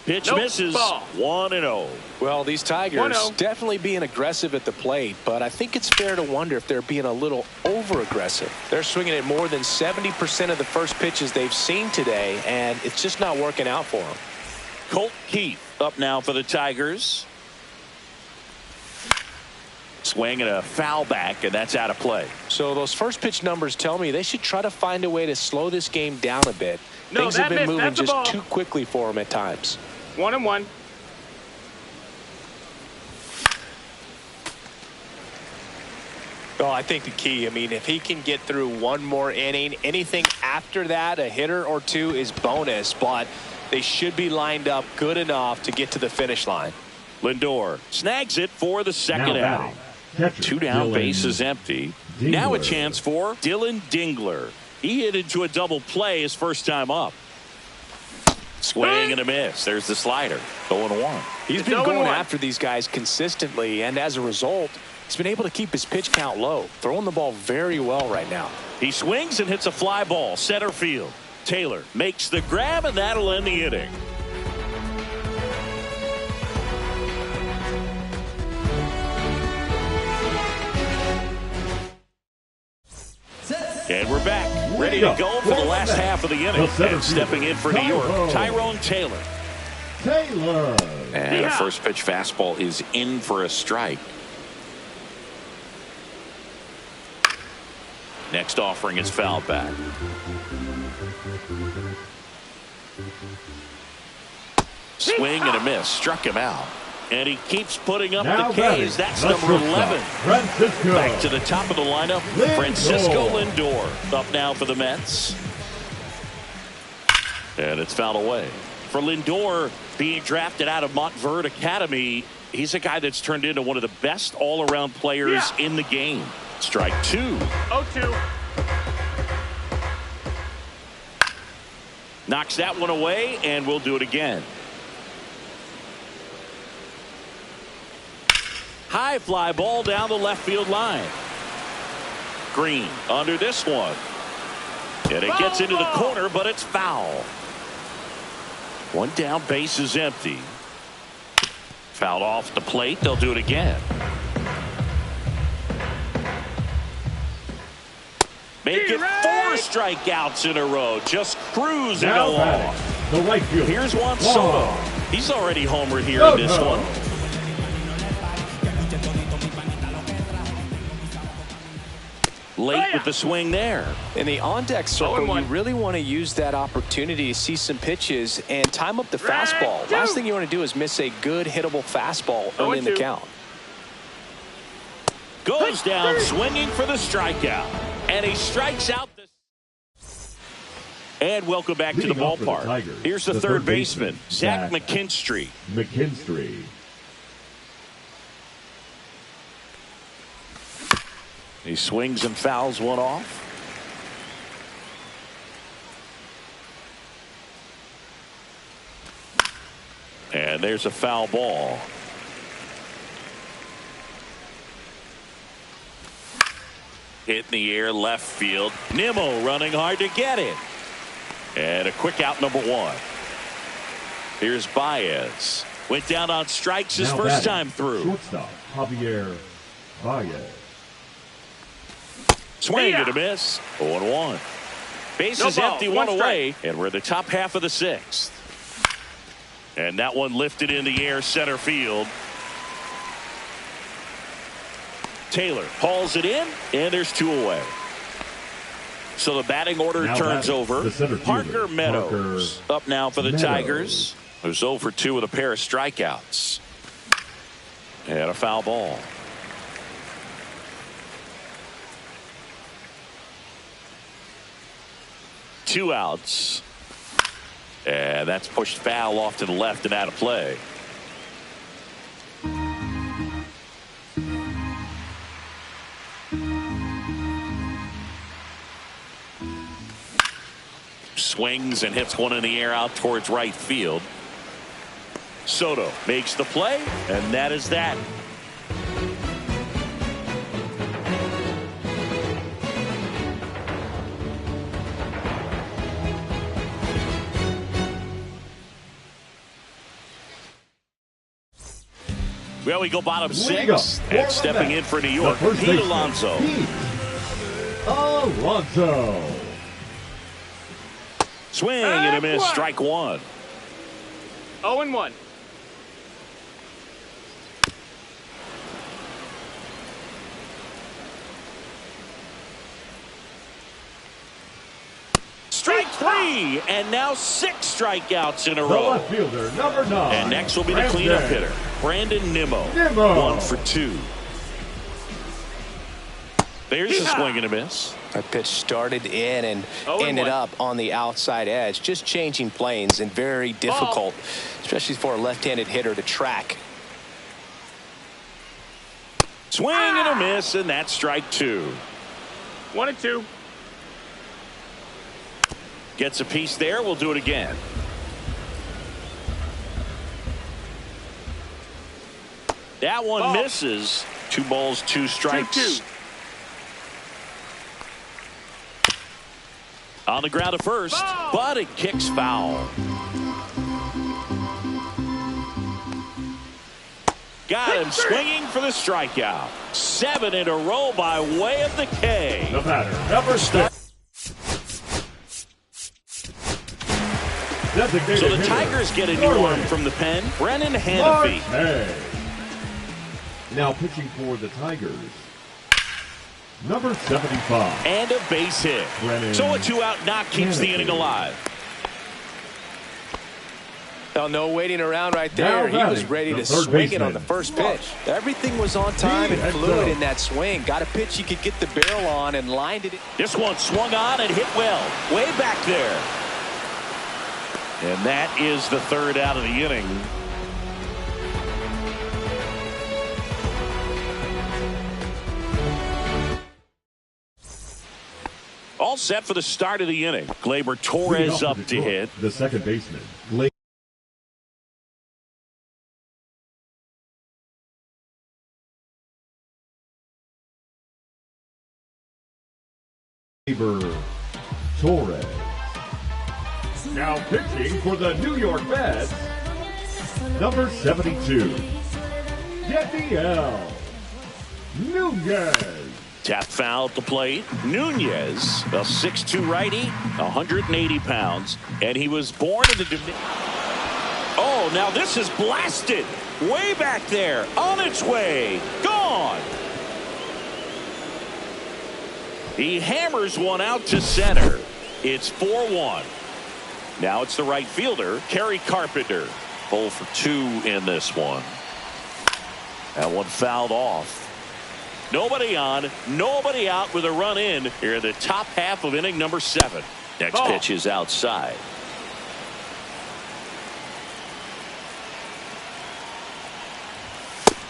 Pitch misses. Ball. 1-0. Well, these Tigers 1-0. definitely being aggressive at the plate, but I think it's fair to wonder if they're being a little over-aggressive. They're swinging at more than 70% of the first pitches they've seen today, and it's just not working out for them. Colt Keith up now for the Tigers. Swing and a foul back, and that's out of play. So those first pitch numbers tell me they should try to find a way to slow this game down a bit. No, Things have that been missed. moving That's a just ball. too quickly for them at times. 1-1. Oh, I think the key, I mean, if he can get through one more inning, anything after that, a hitter or 2 is bonus, but they should be lined up good enough to get to the finish line. Lindor snags it for the second Now out. batting, catcher, 2 down, Dylan bases empty. Dingler. Now a chance for Dylan Dingler. He hit into a double play his first time up. Swing and a miss. There's the slider. 0-1. He's been 0-1. going after these guys consistently, and as a result, he's been able to keep his pitch count low, throwing the ball very well right now. He swings and hits a fly ball center field. Taylor makes the grab, and that'll end the inning. And we're back, ready to go for the last half of the inning. And stepping in for New York, Tyrone Taylor. Taylor. And a first pitch fastball is in for a strike. Next offering is fouled back. Swing and a miss. Struck him out. And he keeps putting up Now the K's. That's batting, number the 11. Francisco. Back to the top of the lineup, Lindor. Francisco Lindor. Up now for the Mets. And it's fouled away. For Lindor, being drafted out of Montverde Academy, he's a guy that's turned into one of the best all-around players in the game. Strike 2. 0-2. Knocks that one away, and we'll do it again. High fly ball down the left field line. Green under this one. And it gets into the corner, but it's foul. 1 down, base is empty. Fouled off the plate. They'll do it again. Make it 4 strikeouts in a row. Just cruising Now along. batting, the right field. Here's Juan Soto. He's already homered here in this one. Late with the swing there. In the on-deck circle, 0-1. you really want to use that opportunity to see some pitches and time up the fastball. Last thing you want to do is miss a good hittable fastball early in the 0-2. count. Goes down swinging for the strikeout. And he strikes out. And welcome back to the ballpark. Here's the third baseman, Zach McKinstry. He swings and fouls one off. And there's a foul ball. Hit in the air, left field. Nimmo running hard to get it. And a quick out, number one. Here's Baez. Went down on strikes his first time through. Shortstop, Javier Baez. Swing and a miss. 0-1. Bases empty, one away. And we're in the top half of the sixth. And that one lifted in the air, center field. Taylor hauls it in, and there's two away. So the batting order turns over. Parker Meadows up now for the Tigers, who's 0 for 2 with a pair of strikeouts. And a foul ball. Two outs. And that's pushed foul off to the left and out of play. Swings and hits one in the air out towards right field. Soto makes the play, and that is that. Well, we go bottom six, and stepping in for New York, Pete Alonso. Swing and a miss, strike one. 0-1. Strike three, and now 6 strikeouts in a The row. left fielder, number 9. And next will be the cleanup hitter, Brandon Nimmo. 1 for 2. There's a swing and a miss. That pitch started in and ended up on the outside edge. Just changing planes and very difficult, especially for a left-handed hitter to track. Swing and a miss, and that's strike 2. 1-2. Gets a piece there. We'll do it again. That one misses. 2 balls, 2 strikes. 2-2. On the ground at first, but it kicks foul. Got him swinging for the strikeout. 7 in a row by way of the K. The batter, number 6. So the Tigers get a new arm from the pen, Brennan Hanafy. Now pitching for the Tigers, number 75. And a base hit. So a 2-out knock keeps the inning alive. Well, no waiting around right there. He was ready to swing it on the first pitch. Everything was on time and fluid in that swing. Got a pitch he could get the barrel on and lined it. This one swung on and hit well. Way back there. And that is the 3rd out of the inning. All set for the start of the inning. Gleyber Torres up to hit. The second baseman, Gleyber Torres. Now pitching for the New York Mets, number 72, Yadiel Nunez. Tap foul at the plate. Nunez, a 6'2 righty, 180 pounds, and he was born in the Oh, now this is blasted. Way back there, on its way, gone. He hammers one out to center. It's 4-1. Now it's the right fielder, Kerry Carpenter. 0 for 2 in this one. That one fouled off. Nobody on, nobody out with a run in here in the top half of inning number 7. Next pitch is outside.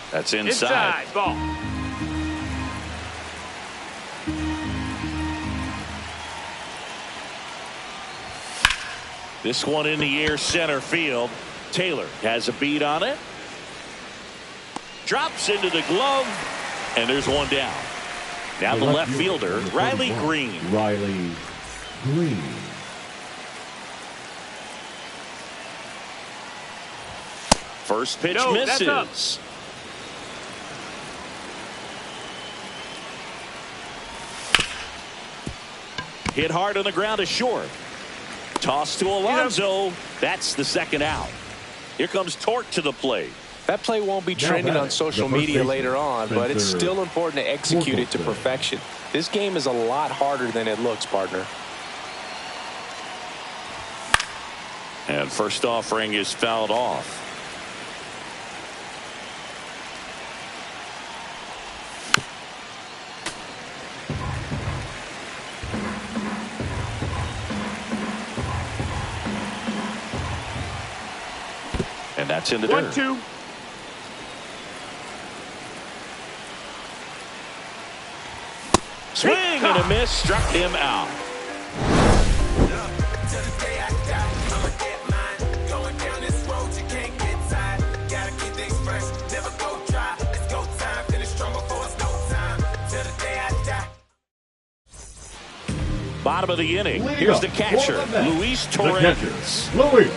That's inside. Ball. This one in the air center field. Taylor has a beat on it. Drops into the glove. And there's one down. Now the left fielder, Riley Green. Riley Green. First pitch misses. Hit hard on the ground to short. Toss to Alonso. That's the second out. Here comes Torque to the plate. That play won't be trending on social media later on, but it's still important to execute it to perfection. This game is a lot harder than it looks, partner. And first offering is fouled off. And that's in the dirt. 1-2. Swing and a miss, struck him out. Bottom of the inning. Here's the catcher, Luis Torres. Luis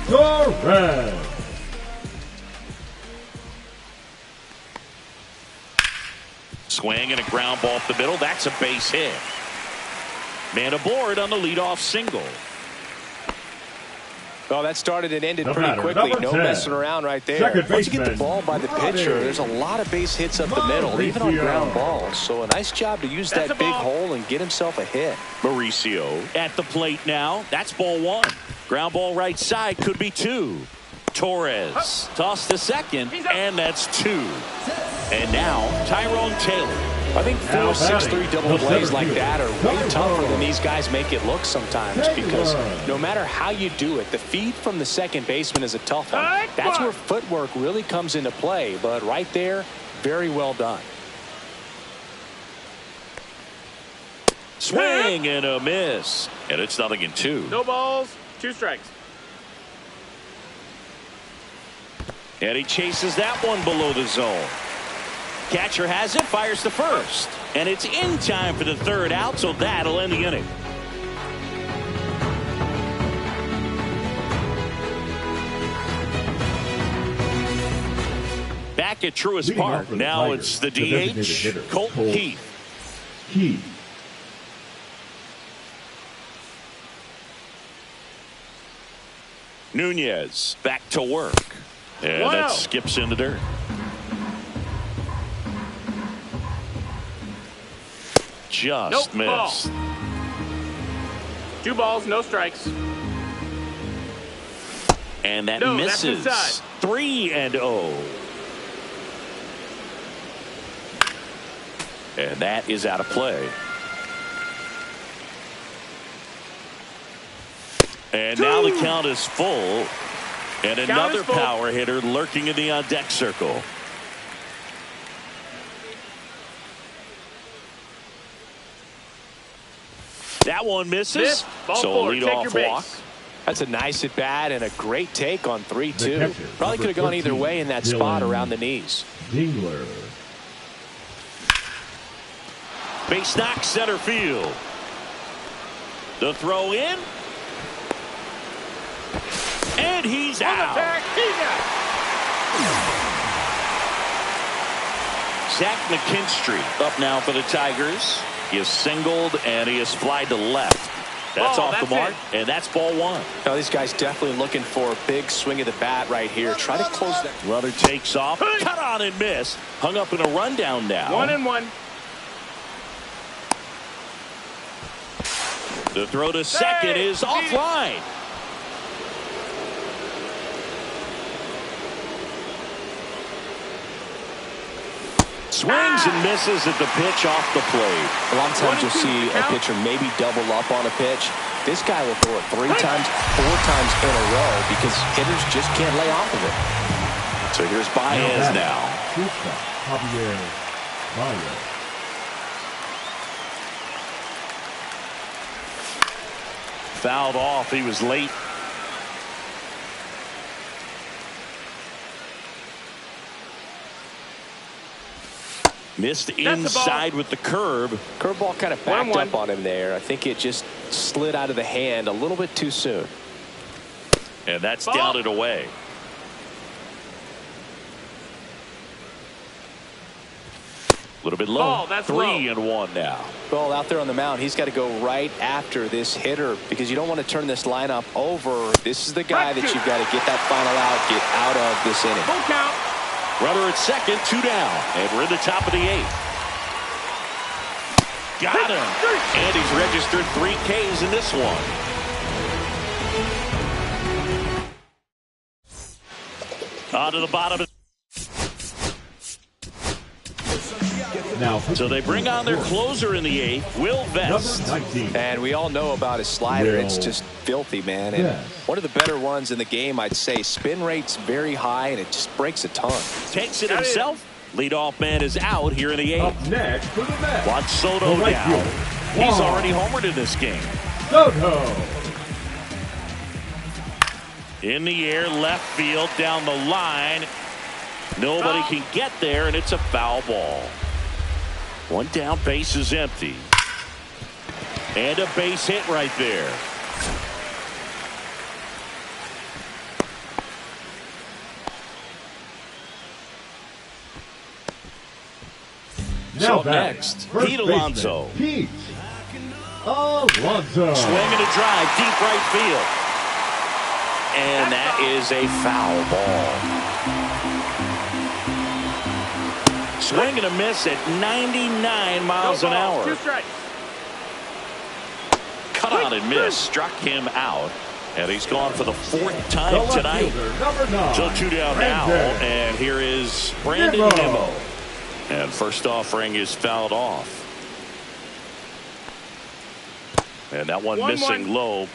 Torres. Swing and a ground ball up the middle. That's a base hit. Man aboard on the leadoff single. Well, that started and ended pretty quickly. No messing around right there. Once you get the ball by the pitcher, there's a lot of base hits up the middle, even on ground balls. So a nice job to use that big hole and get himself a hit. Mauricio at the plate now. That's ball 1. Ground ball right side, could be 2. Torres tossed to second, and that's 2. And now Tyrone Taylor. I think 4, 6, 3 double plays like that are way tougher than these guys make it look sometimes, because no matter how you do it, the feed from the second baseman is a tough one. That's where footwork really comes into play, but right there, very well done. Swing and a miss, and it's 0-2. No balls, 2 strikes. And he chases that one below the zone. Catcher has it, fires to first. And it's in time for the third out, so that'll end the inning. Back at Truist Park, now it's the DH, Colt Keith. Nunez back to work. And that skips in the dirt. Just missed. 2 balls, no strikes. And that misses. 3-0. And that is out of play. And now the count is full. And another power hitter lurking in the on-deck circle. That one misses. So lead-off walk. That's a nice at bat and a great take on 3-2. Probably could have gone either way in that spot around the knees. Dingler. Base knock center field. The throw in. And he's out. Zach McKinstry up now for the Tigers. He is singled and he is flied to left. That's off the mark, and that's ball 1. Now, these guys definitely looking for a big swing of the bat right here. Try to close that. Runner takes off, cut on and miss. Hung up in a rundown now. 1-1. The throw to second is offline. Swings and misses at the pitch off the plate. A lot of times you'll see a pitcher maybe double up on a pitch. This guy will throw it 3 times, 4 times in a row because hitters just can't lay off of it. So here's Baez now. Javier Baez. Fouled off. He was late. Missed inside with the curve. Curveball kind of backed up on him there. I think it just slid out of the hand a little bit too soon. And that's down and away. A little bit low. 3-1 now. Well, out there on the mound, he's got to go right after this hitter because you don't want to turn this lineup over. This is the guy that you've got to get that final out, get out of this inning. Full count. Runner at second, 2 down, and we're in the top of the 8th. Got him, and he's registered 3 Ks in this one. On to the bottom. Now, so they bring on their closer in the 8th, Will Vest. And we all know about his slider. It's just filthy, man. And one of the better ones in the game, I'd say. Spin rate's very high, and it just breaks a ton. Takes it himself. Leadoff man is out here in the 8th. Up next for the Mets. Watch Soto now. He's already homered in this game. Soto. In the air, left field, down the line. Nobody can get there, and it's a foul ball. 1 down, base is empty. And a base hit right there. Now so next, Pete Alonso. Pete Alonso. Swinging a drive, deep right field. And that is a foul ball. Swing and a miss at 99 miles an hour. 2 strikes. Cut on and miss. Struck him out. And he's gone for the 4th time tonight. So 2 down now. And here is Brandon Nimmo. And first offering is fouled off. And that one missing low.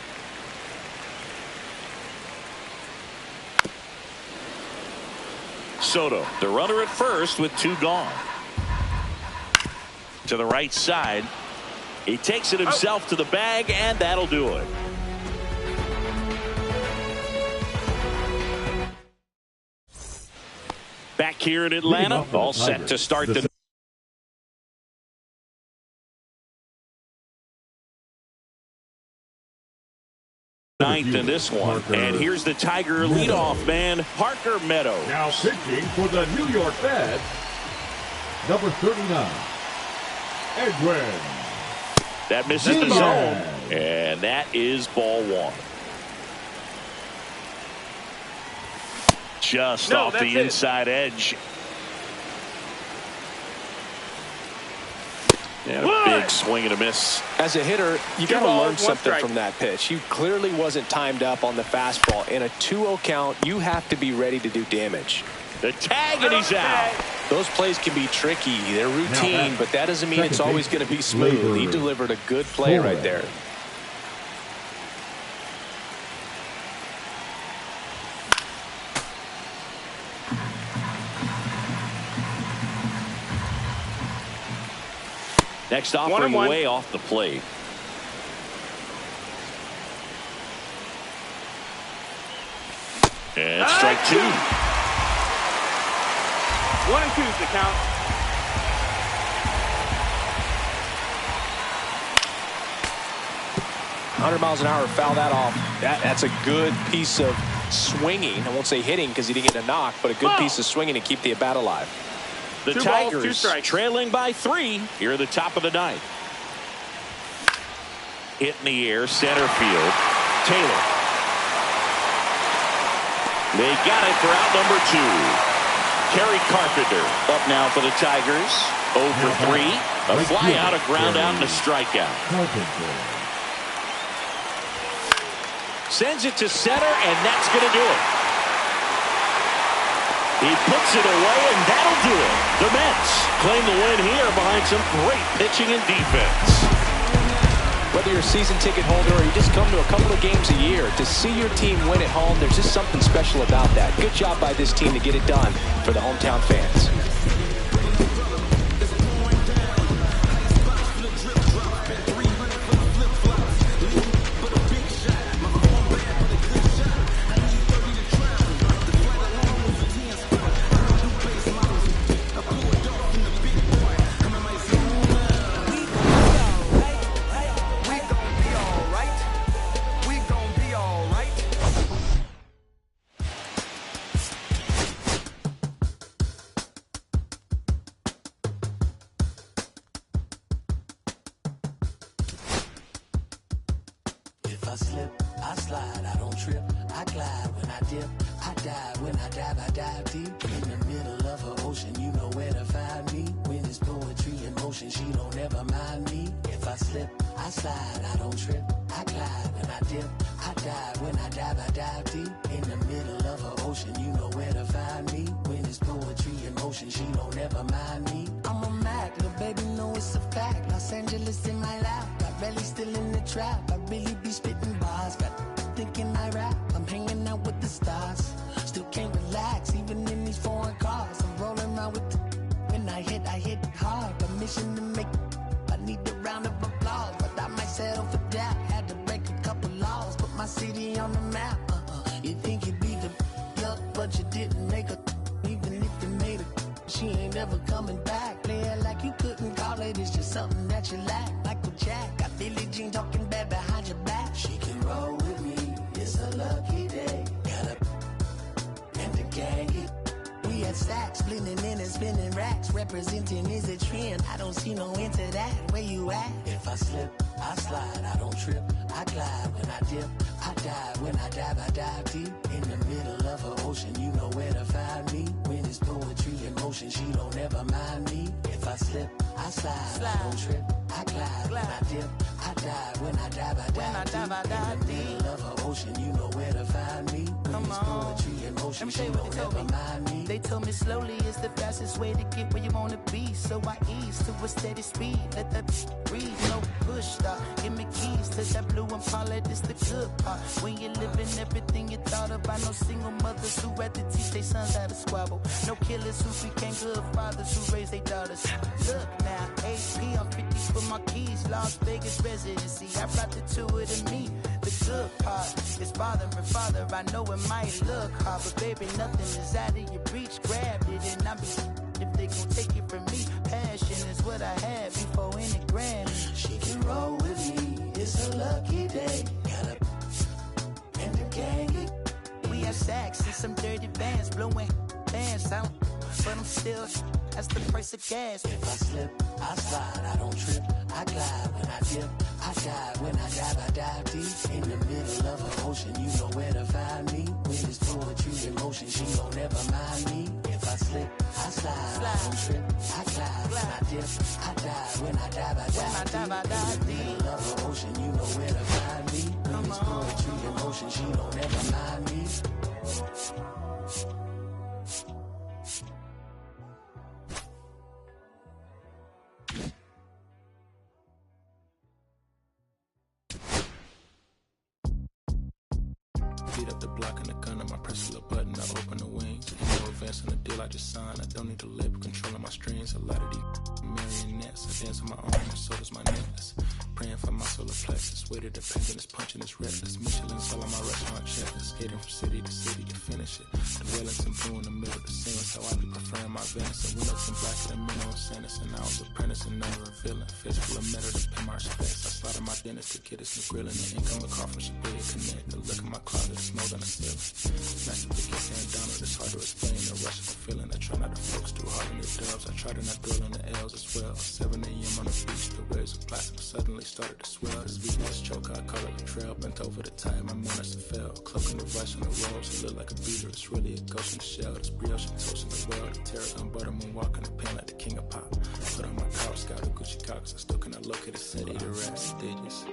Soto, the runner at first with 2 gone. To the right side. He takes it himself to the bag, and that'll do it. Back here in Atlanta, all set to start the 9th in this one. And here's the Tiger leadoff man, Parker Meadows. Now pitching for the New York Mets, number 39, Edwin. That misses the zone. And that is ball 1. Just off the inside edge. And a big swing and a miss. As a hitter, you got to learn something from that pitch. He clearly wasn't timed up on the fastball. In a 2-0 count, you have to be ready to do damage. The tag, and he's out. Those plays can be tricky. They're routine, but that doesn't mean it's always going to be smooth. He delivered a good play right there. Next offering way off the plate. And strike 2. 1 and 2's the count. $100 miles an hour, foul that off. That's a good piece of swinging. I won't say hitting because he didn't get a knock, but a good piece of swinging to keep the at-bat alive. The Tigers trailing by 3 here at the top of the 9th. Hit in the air, center field. Taylor. They got it for out number 2. Kerry Carpenter up now for the Tigers. 0 for 3. A fly out, a ground out, and a strikeout. Sends it to center, and that's going to do it. He puts it away, and that'll do it. The Mets claim the win here behind some great pitching and defense. Whether you're a season ticket holder or you just come to a couple of games a year, to see your team win at home, there's just something special about that. Good job by this team to get it done for the hometown fans. I slip, I slide, I don't trip, I glide when I dip, I dive, when I dive deep in the middle of an ocean, you know where to find me. When it's poetry in motion, she don't ever mind me. If I slip, I slide, I don't trip, I glide when I dip, I dive, when I dive deep in the middle of an ocean, you know where to find me. When it's poetry in motion, she don't ever mind me. I'm a Mac, little baby, know it's a fact. Los Angeles in my lap, got belly still in the trap. I really be spitting bars, got thinking I rap. I'm hanging out with the stars, still can't relax, even in these foreign cars. I'm rolling around with the, when I hit hard. Permission to make, I need a round of applause, but I might settle for that. Had to break a couple laws, put my city on the map. You think you beat the up, but you didn't make a. Even if you made a, she ain't ever coming back. Play it like you couldn't call it, it's just something that you lack. Michael Jack, got Billie Jean talking bad behind your back. She can roll with me, it's a lucky day. Got up and the gang hit. We had stacks, blending in and spinning racks. Representing is a trend, I don't see no end to that. Where you at? If I slip, I slide, I don't trip, I glide when I dip, I dive, when I dive deep in the middle of an ocean, you know where to find me. When it's poetry in motion, she don't ever mind me. If I slip, I slide, I don't trip, I glide when I dip, I dive, when I dive deep in the middle of an ocean, you know where to find me. When it's poetry in motion, she don't ever mind me. They told me slowly is the fastest way to get where you wanna be. So I ease to a steady speed, let that breathe, no push stop. Give me keys to that blue Impala, this the good part. When you're living everything you thought about, no single mothers who had to teach their sons how to squabble. No killers who became good fathers who raised their daughters. Look now, AP, I'm 50 for my keys, Las Vegas residency. I brought the two of to me. The good part is father and father. I know it might look hard, but baby, nothing is out of your reach. Grabbed it and I be if they gon' take it from me. Passion is what I had before any Grammy. She can roll with me, it's a lucky day. Got up and the gang. We have sacks and some dirty bands, blowing bands out, but I'm still, that's the price of gas. If I slip, I slide, I don't trip, I glide when I dip, I dive, when I dive deep in the middle of an ocean, you know where to find me. When it's poetry in motion, she don't ever mind me. If I slip, I slide, I don't trip, I glide when I dip, I dive, when I dive deep in the middle of an ocean, you know where to find me. When it's poetry in motion, she don't ever mind me. Beat up the block and the gun on my press a little button, I open the wings. Ain't no advance on the deal I just signed. I don't need to lip, controlling my strings. A lot of these marionettes, I dance on my own, so does my necklace. Praying for my solar plexus, weighted dependence, punching this reckless. Michelin's all on my restaurant checklist, skating from city to city to finish it. The Wellington blue in the middle of the scene, so I be preferring my venison. Windows and black than men on sentence, and I was apprentice and never a villain. Fist full of metal to pay my respects. I slotted my dentist to get us new grilling. The income car from Shabia Connect. The look in my closet is more than a ceiling. Master Pickett and Donald, it's hard to explain. The rush of the feeling, I try not to focus too hard on the dubs. I try to not dwell on the L's as well. 7 a.m. on the beach, the waves of plastic suddenly started to swell. This weakness choke, I call it a trail. Bent over the time, my manners have failed. Cloaking the rush on the roads, it look like a beater. It's really a ghost in the shell. This brioche and toast in the world. The terror gun butter moon walking the pen like the king of pop. Put on my couch, scout the Gucci cocks. I still cannot locate the city, the rest digits.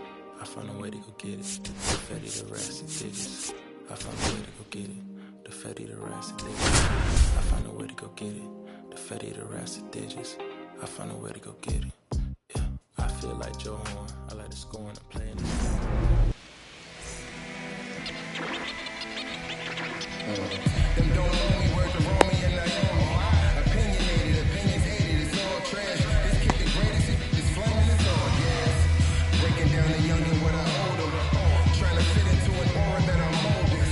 I found a way to go get it. Fetty the rest digits. I found a way to go get it. The fatty, the racid digits. I find a way to go get it. The fatty, the racid digits. I find a way to go get it. Yeah, I feel like Joe Horn. I like to score and I'm playing this. Them don't know me, word to roll me, and I am opinionated, opinions hated, it's all trash. This kid the greatest, it's flaming, it's all gas. Breaking down the youngin' what I hold them. Trying to fit into an aura that I'm molding.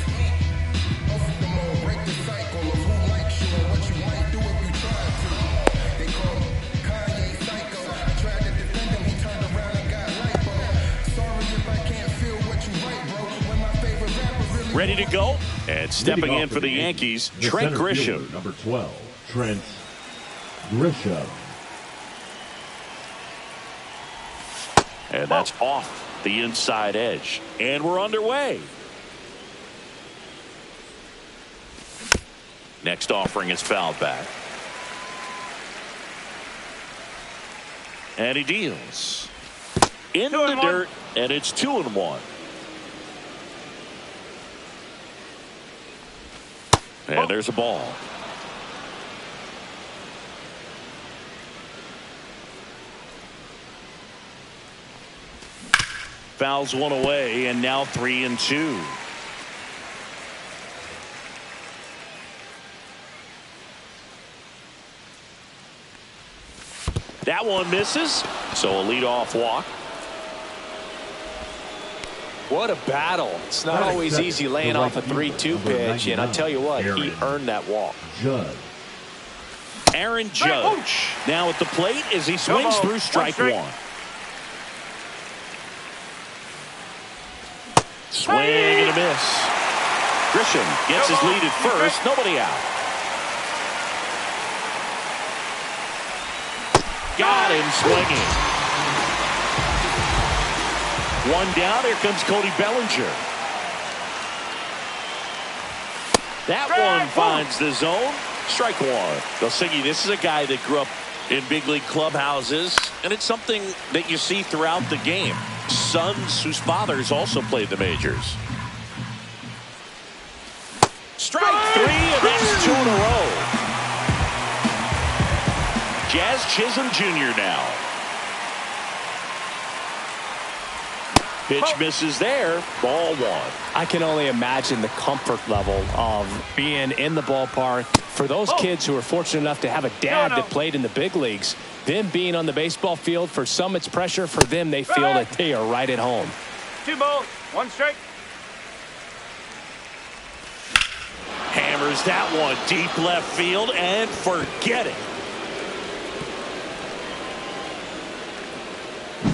Off the mold, break the cycle of who likes you and what you might do if you try to. They call me Kanye Psycho. I tried to defend him, he turned around and got lipo. Sorry if I can't feel what you write, bro. When my favorite rapper really Ready to go? And stepping in for the Yankees, Trent Grisham. Fielder, number 12, Trent Grisham. And that's off the inside edge. And we're underway. Next offering is fouled back. And he deals. In the dirt, and it's 2-1. And there's a ball. Fouls one away, and now 3-2. That one misses, so a leadoff walk. What a battle. It's not always easy laying off a 3-2 pitch, and I tell you what, he earned that walk. Judge. Aaron Judge now at the plate as he swings through strike one. Swing and a miss. Grisham gets his lead at first. Nobody out. Got him swinging. One down. Here comes Cody Bellinger. That one finds the zone. Strike one. Belsingi, this is a guy that grew up in big league clubhouses, and it's something that you see throughout the game. Sons whose fathers also played the majors. Strike three, and that's 2 in a row. Jazz Chisholm Jr. now. Pitch misses there. Ball one. I can only imagine the comfort level of being in the ballpark. For those kids who are fortunate enough to have a dad that played in the big leagues, them being on the baseball field, for some it's pressure. For them, they feel that they are right at home. 2 balls, 1 strike. Hammers that one deep left field and forget it.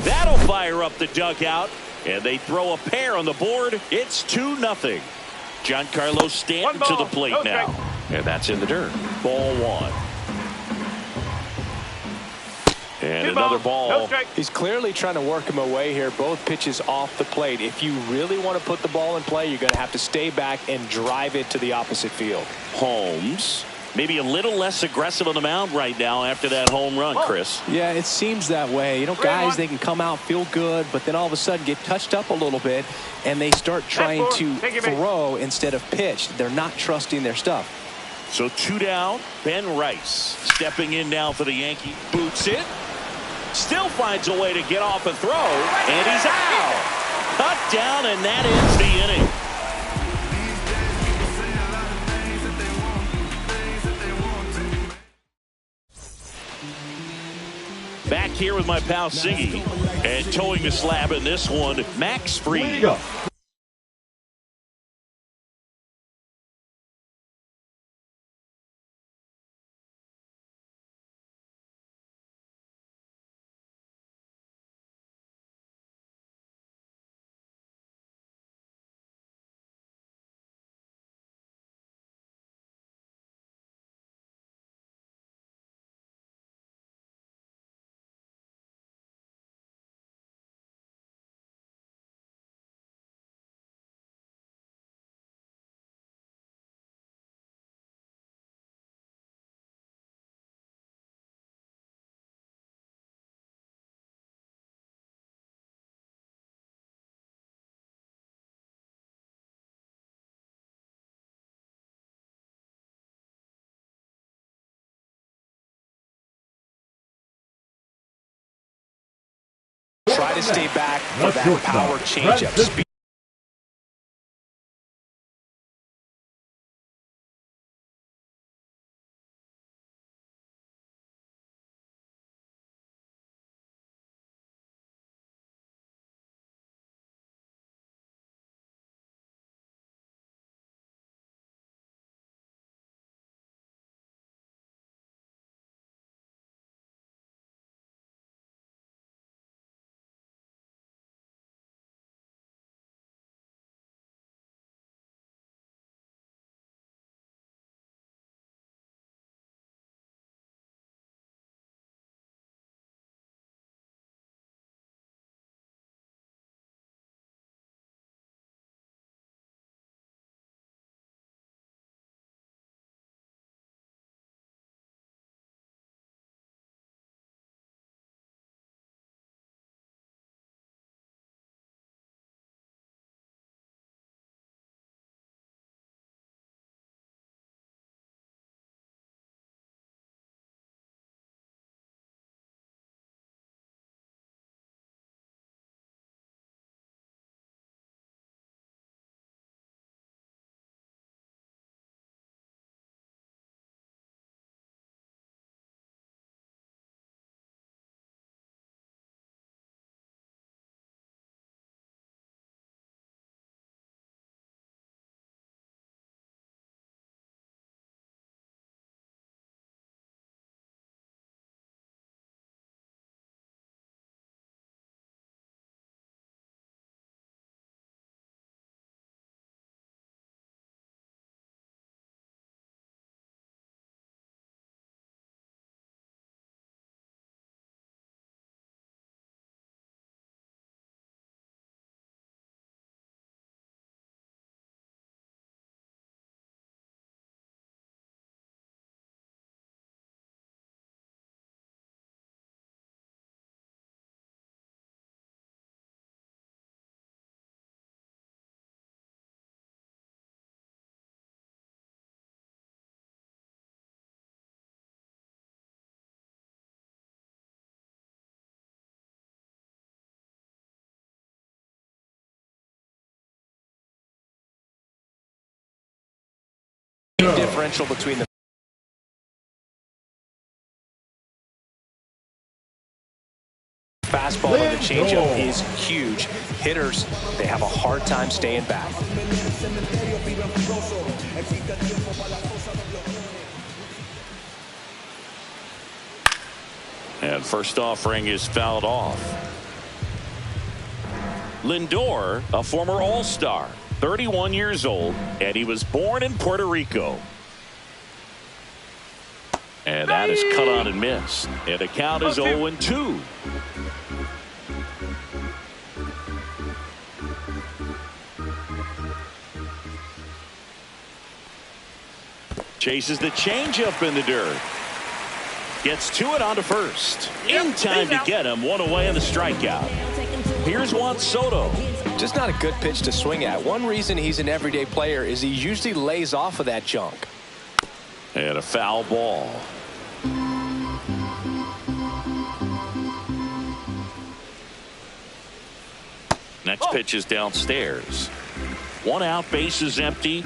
That'll fire up the dugout. And they throw a pair on the board. It's 2-0. Giancarlo Stanton to the plate now. And that's in the dirt. Ball one. And another ball. He's clearly trying to work him away here. Both pitches off the plate. If you really want to put the ball in play, you're going to have to stay back and drive it to the opposite field. Holmes. Maybe a little less aggressive on the mound right now after that home run, Chris. Yeah, it seems that way. You know, guys, they can come out, feel good, but then all of a sudden get touched up a little bit, and they start trying to throw instead of pitch. They're not trusting their stuff. So 2 down. Ben Rice stepping in now for the Yankees. Boots it. Still finds a way to get off a throw, and he's out. Cut down, and that ends the inning. Back here with my pal Siggy, and towing the slab in this one, Max Fried. try to stay back for that power changeup. Speed. Differential between the fastball and the changeup is huge. Hitters, they have a hard time staying back. And first offering is fouled off. Lindor, a former All-Star, 31 years old, and he was born in Puerto Rico. And that is cut on and missed. And the count is 0-2. Chases the changeup in the dirt. Gets to it onto first. In time to get him. One away on the strikeout. Here's Juan Soto. Just not a good pitch to swing at. One reason he's an everyday player is he usually lays off of that junk. And a foul ball. Next pitch is downstairs. One out, base is empty.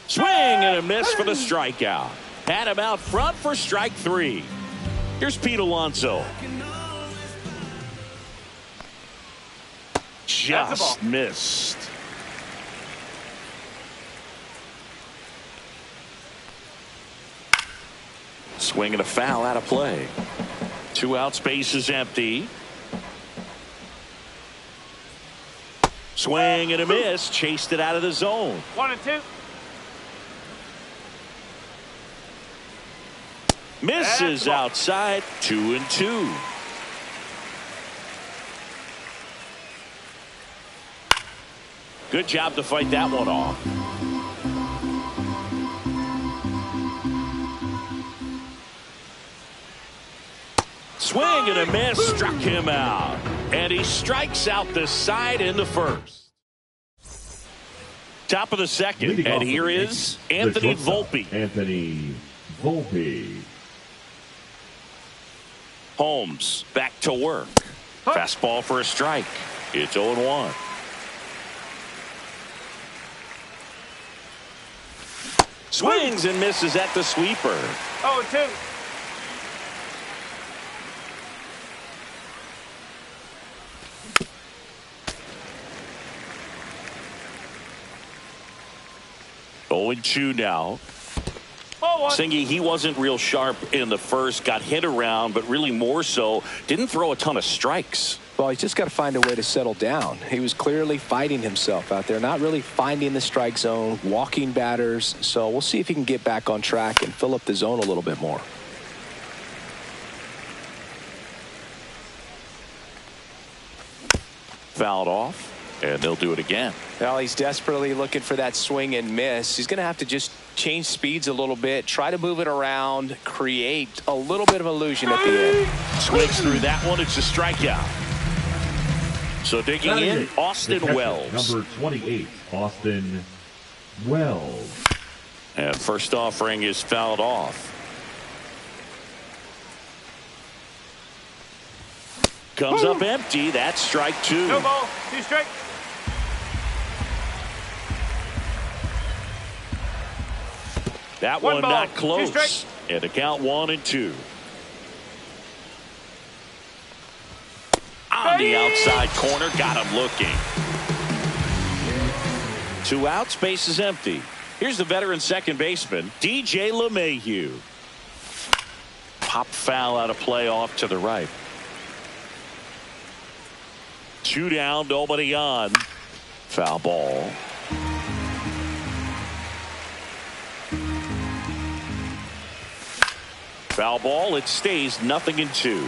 Swing and a miss for the strikeout. Had him out front for strike three. Here's Pete Alonso. Just missed. Swing and a foul out of play. Two outs, base is empty. Swing and a miss. Chased it out of the zone. 1-2. Misses outside. 2-2. Good job to fight that one off. Swing and a miss. Struck him out. And he strikes out the side in the first. Top of the second, Leading and off here the is the Anthony shortstop, Volpe. Anthony Volpe. Holmes back to work. Fastball for a strike. It's 0-1. Swings and misses at the sweeper. 0-2. Oh, 0-2 now. Singy, he wasn't real sharp in the first, got hit around, but really more so, didn't throw a ton of strikes. Well, he's just got to find a way to settle down. He was clearly fighting himself out there, not really finding the strike zone, walking batters. So we'll see if he can get back on track and fill up the zone a little bit more. Fouled off, and they'll do it again. Well, he's desperately looking for that swing and miss. He's going to have to just change speeds a little bit, try to move it around, create a little bit of illusion at the end. Swings through that one. It's a strikeout. So digging in, Austin Wells. Number 28, Austin Wells. And first offering is fouled off. Comes up empty. That's strike 2. No ball. 2 strike. That one not close. And the count 1-2. On the outside corner, got him looking. 2 outs, base is empty. Here's the veteran second baseman, DJ LeMahieu. Pop foul out of play off to the right. 2 down, nobody on. Foul ball. Foul ball, it stays 0-2.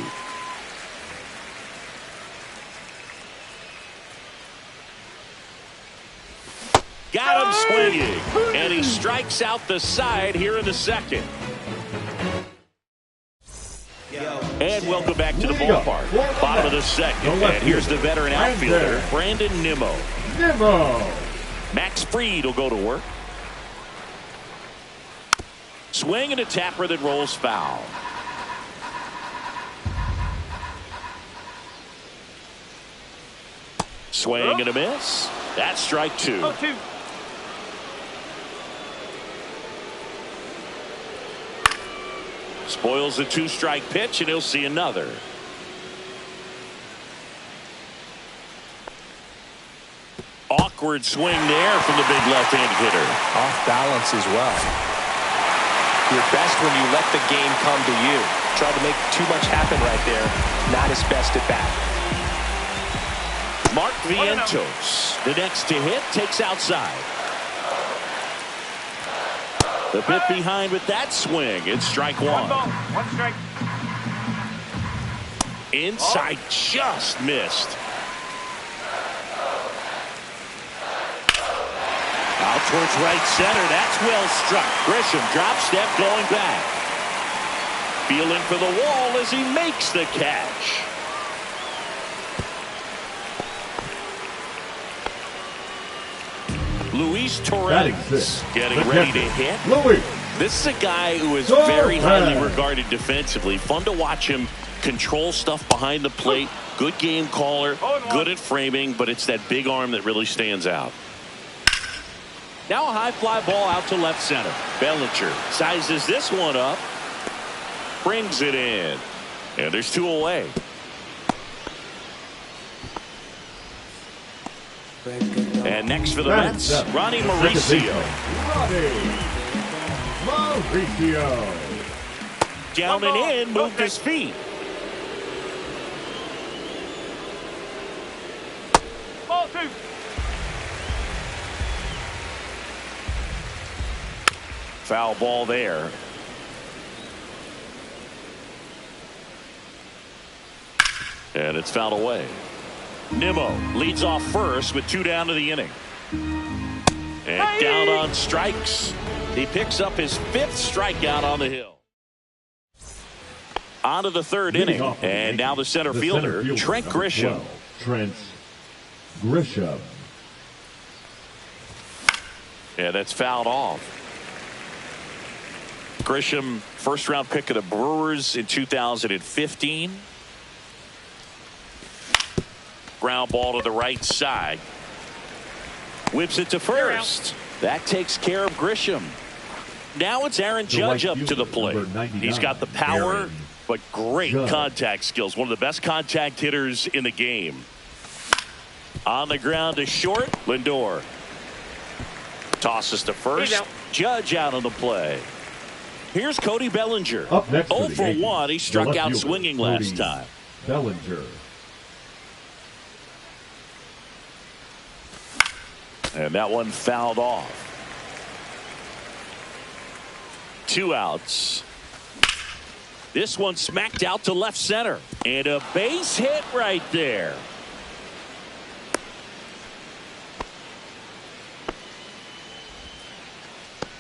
Got him swinging, and he strikes out the side here in the second. And welcome back to the ballpark. Bottom of the second, and here's the veteran outfielder, Brandon Nimmo. Max Fried will go to work. Swing and a tapper that rolls foul. Swing and a miss. That's strike 2. 0-2. Spoils the 2-strike pitch, and he'll see another. Awkward swing there from the big left-handed hitter. Off balance as well. You're best when you let the game come to you. Tried to make too much happen right there. Not his best at bat. Mark Vientos, the next to hit, takes outside. The bit behind with that swing. It's strike 1. 1 ball. 1 strike. Inside, just missed. Out towards right center. That's well struck. Grisham drop step going back. Feeling for the wall as he makes the catch. Luis Torres getting ready to hit. This is a guy who is very highly regarded defensively. Fun to watch him control stuff behind the plate. Good game caller. Good at framing, but it's that big arm that really stands out. Now a high fly ball out to left center. Bellinger sizes this one up. Brings it in. And there's 2 away. And next for the Mets, Ronnie Mauricio. Down and in, moved his feet. Ball 2. Foul ball there. And it's fouled away. Nimmo leads off first with 2 down to the inning. And down on strikes. He picks up his 5th strikeout on the hill. On to the 3rd inning. And now the center fielder, Trent Grisham. Trent Grisham. Yeah, that's fouled off. Grisham, first-round pick of the Brewers in 2015. Ground ball to the right side. Whips it to first. That takes care of Grisham. Now it's Aaron Judge up to the plate. He's got the power, but great contact skills. One of the best contact hitters in the game. On the ground to short. Lindor tosses to first. Judge out on the play. Here's Cody Bellinger. Up next 0 for 1. He struck out swinging last time. Bellinger. And that one fouled off. 2 outs. This one smacked out to left center. And a base hit right there.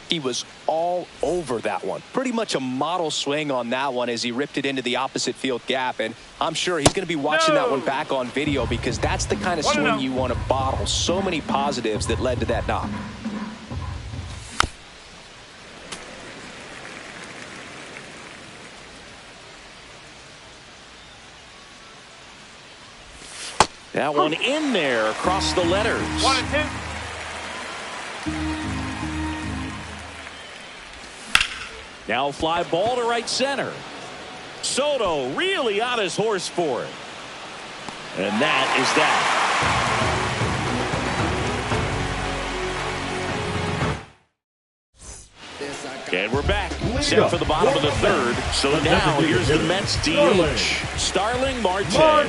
He was all over that one. Pretty much a model swing on that one as he ripped it into the opposite field gap. And I'm sure he's going to be watching that one back on video because that's the kind of swing you want to bottle. So many positives that led to that knock. That one in there across the letters. 1 and 2. Now fly ball to right center. Soto really on his horse for it. And that is that. And we're back. Set for the bottom of the third. So now here's the Mets DH. Starling Marte.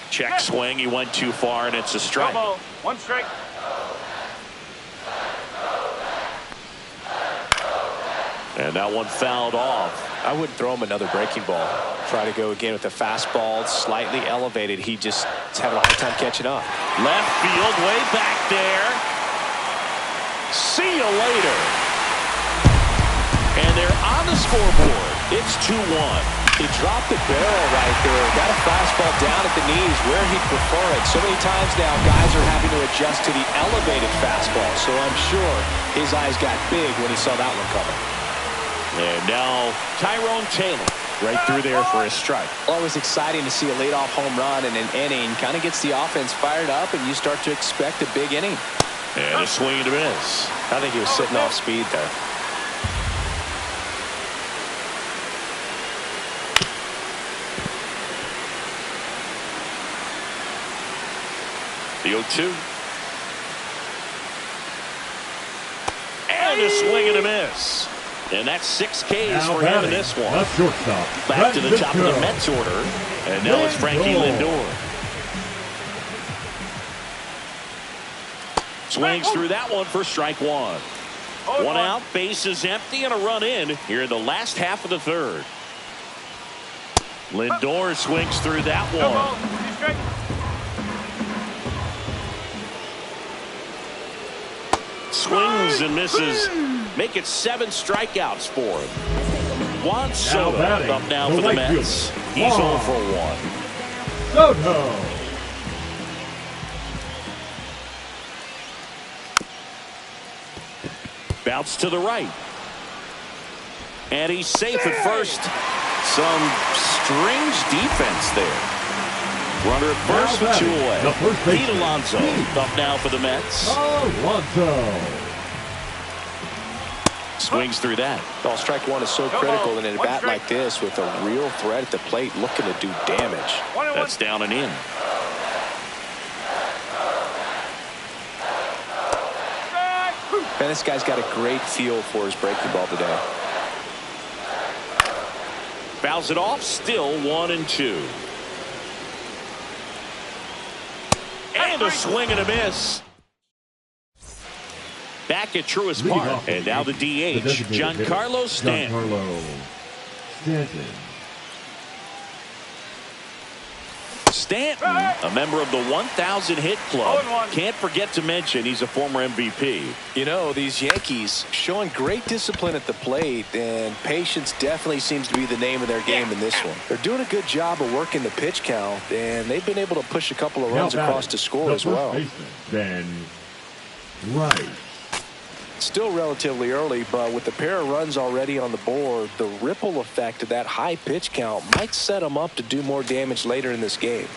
Check swing. He went too far, and it's a strike. 1 strike. And that one fouled off. I wouldn't throw him another breaking ball. Try to go again with the fastball, slightly elevated. He just is having a hard time catching up. Left field, way back there. See you later. And they're on the scoreboard. It's 2-1. He dropped the barrel right there. Got a fastball down at the knees where he'd prefer it. So many times now, guys are having to adjust to the elevated fastball. So I'm sure his eyes got big when he saw that one coming. And now Tyrone Taylor right through there for a strike. Always exciting to see a leadoff home run in an inning. Kind of gets the offense fired up, and you start to expect a big inning. And a swing and a miss. I think he was sitting off speed there. The 0-2. And a swing and a miss. And that's 6 Ks now for him in this one. Back to the top of the Mets order. And now it's Frankie Lindor. Swings through that one for strike 1. 1 out, bases empty, and a run in here in the last half of the third. Lindor swings through that one. Swings and misses. Make it 7 strikeouts for him. Juan Soto up now for the Mets. He's 0 for 1. Soto. Bounce to the right. And he's safe at first. Some strange defense there. Runner at first with 2 away. Pete Alonso up now for the Mets. Alonso. Swings through that. Well, strike 1 is so critical in a bat like this with a real threat at the plate looking to do damage. That's down and in. Man, this guy's got a great feel for his breaking ball today. Fouls it off, still 1-2. And a swing and a miss. Back at Truist Park, and now the DH, Giancarlo Stanton. Stanton, a member of the 1,000 hit club. Can't forget to mention he's a former MVP. You know, these Yankees showing great discipline at the plate, and patience definitely seems to be the name of their game in this one. They're doing a good job of working the pitch count, and they've been able to push a couple of runs across to score as well. Then right. Still relatively early, but with the pair of runs already on the board, the ripple effect of that high pitch count might set them up to do more damage later in this game.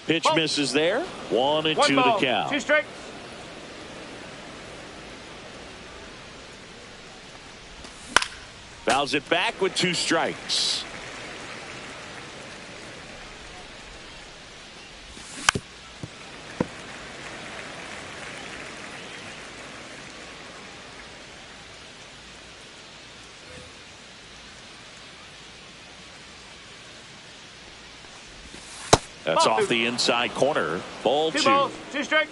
Pitch misses there. 1-2 the count. 2 strikes. Fouls it back with 2 strikes. That's off the inside corner. Ball 2. 2 balls, 2 strikes.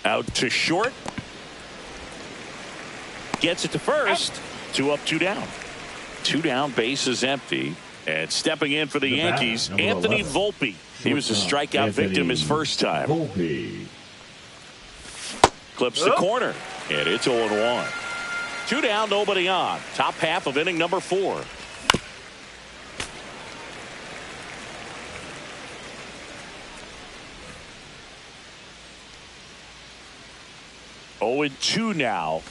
Out to short. Gets it to first. 2 up, 2 down. 2 down, base is empty. And stepping in for the Yankees, Anthony Volpe. He was a strikeout victim his first time. Volpe. Clips the corner. And it's 0-1. 2 down, nobody on. Top half of inning number 4. Oh, and 2 now.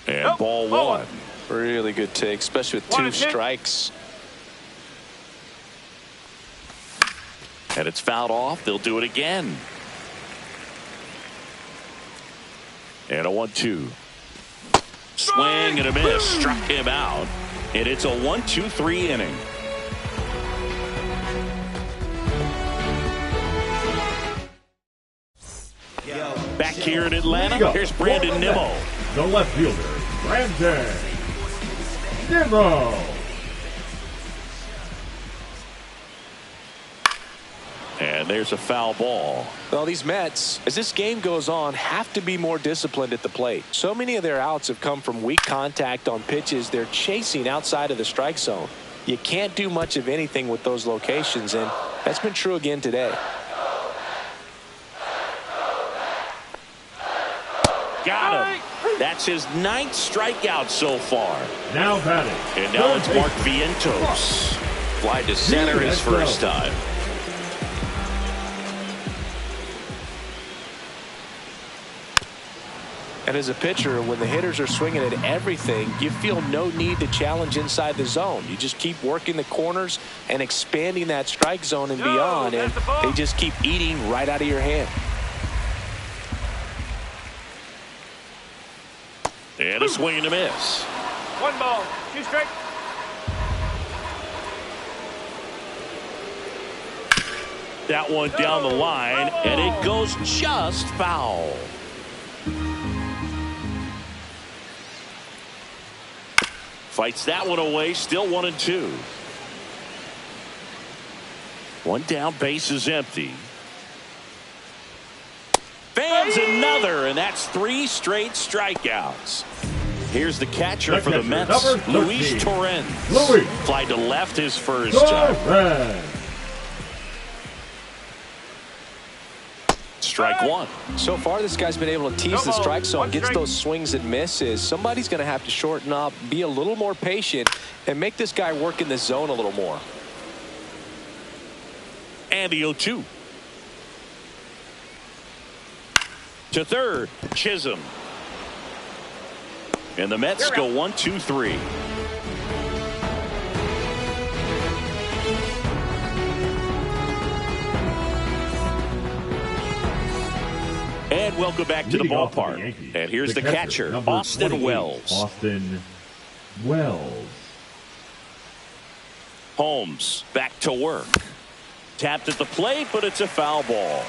And ball 1. Really good take, especially with 2 strikes. And it's fouled off. They'll do it again. And a 1-2. Swing and a miss. Struck him out. And it's a 1-2-3 inning. Back here in Atlanta, here's Brandon Nimmo. The left fielder, Brandon Nimmo. And there's a foul ball. Well, these Mets, as this game goes on, have to be more disciplined at the plate. So many of their outs have come from weak contact on pitches they're chasing outside of the strike zone. You can't do much of anything with those locations, and that's been true again today. Got him. That's his 9th strikeout so far. Now batting. And now it's Mark Vientos. Fly to center his first time. And as a pitcher, when the hitters are swinging at everything, you feel no need to challenge inside the zone. You just keep working the corners and expanding that strike zone and beyond, and they just keep eating right out of your hand. And a swing and a miss. 1 ball, 2 strikes. That one down the line, and it goes just foul. Fights that one away, still 1-2. 1 down, base is empty. Fans another, and that's 3 straight strikeouts. Here's the catcher for the Mets, Luis Torrens. Fly to left his first time. Strike 1. So far, this guy's been able to tease the strike zone, gets those swings and misses. Somebody's going to have to shorten up, be a little more patient, and make this guy work in the zone a little more. And the 0-2. To third, Chisholm. And the Mets go 1-2-3. And welcome back to the ballpark. And here's the catcher, Austin Wells. Austin Wells. Holmes back to work. Tapped at the plate, but it's a foul ball.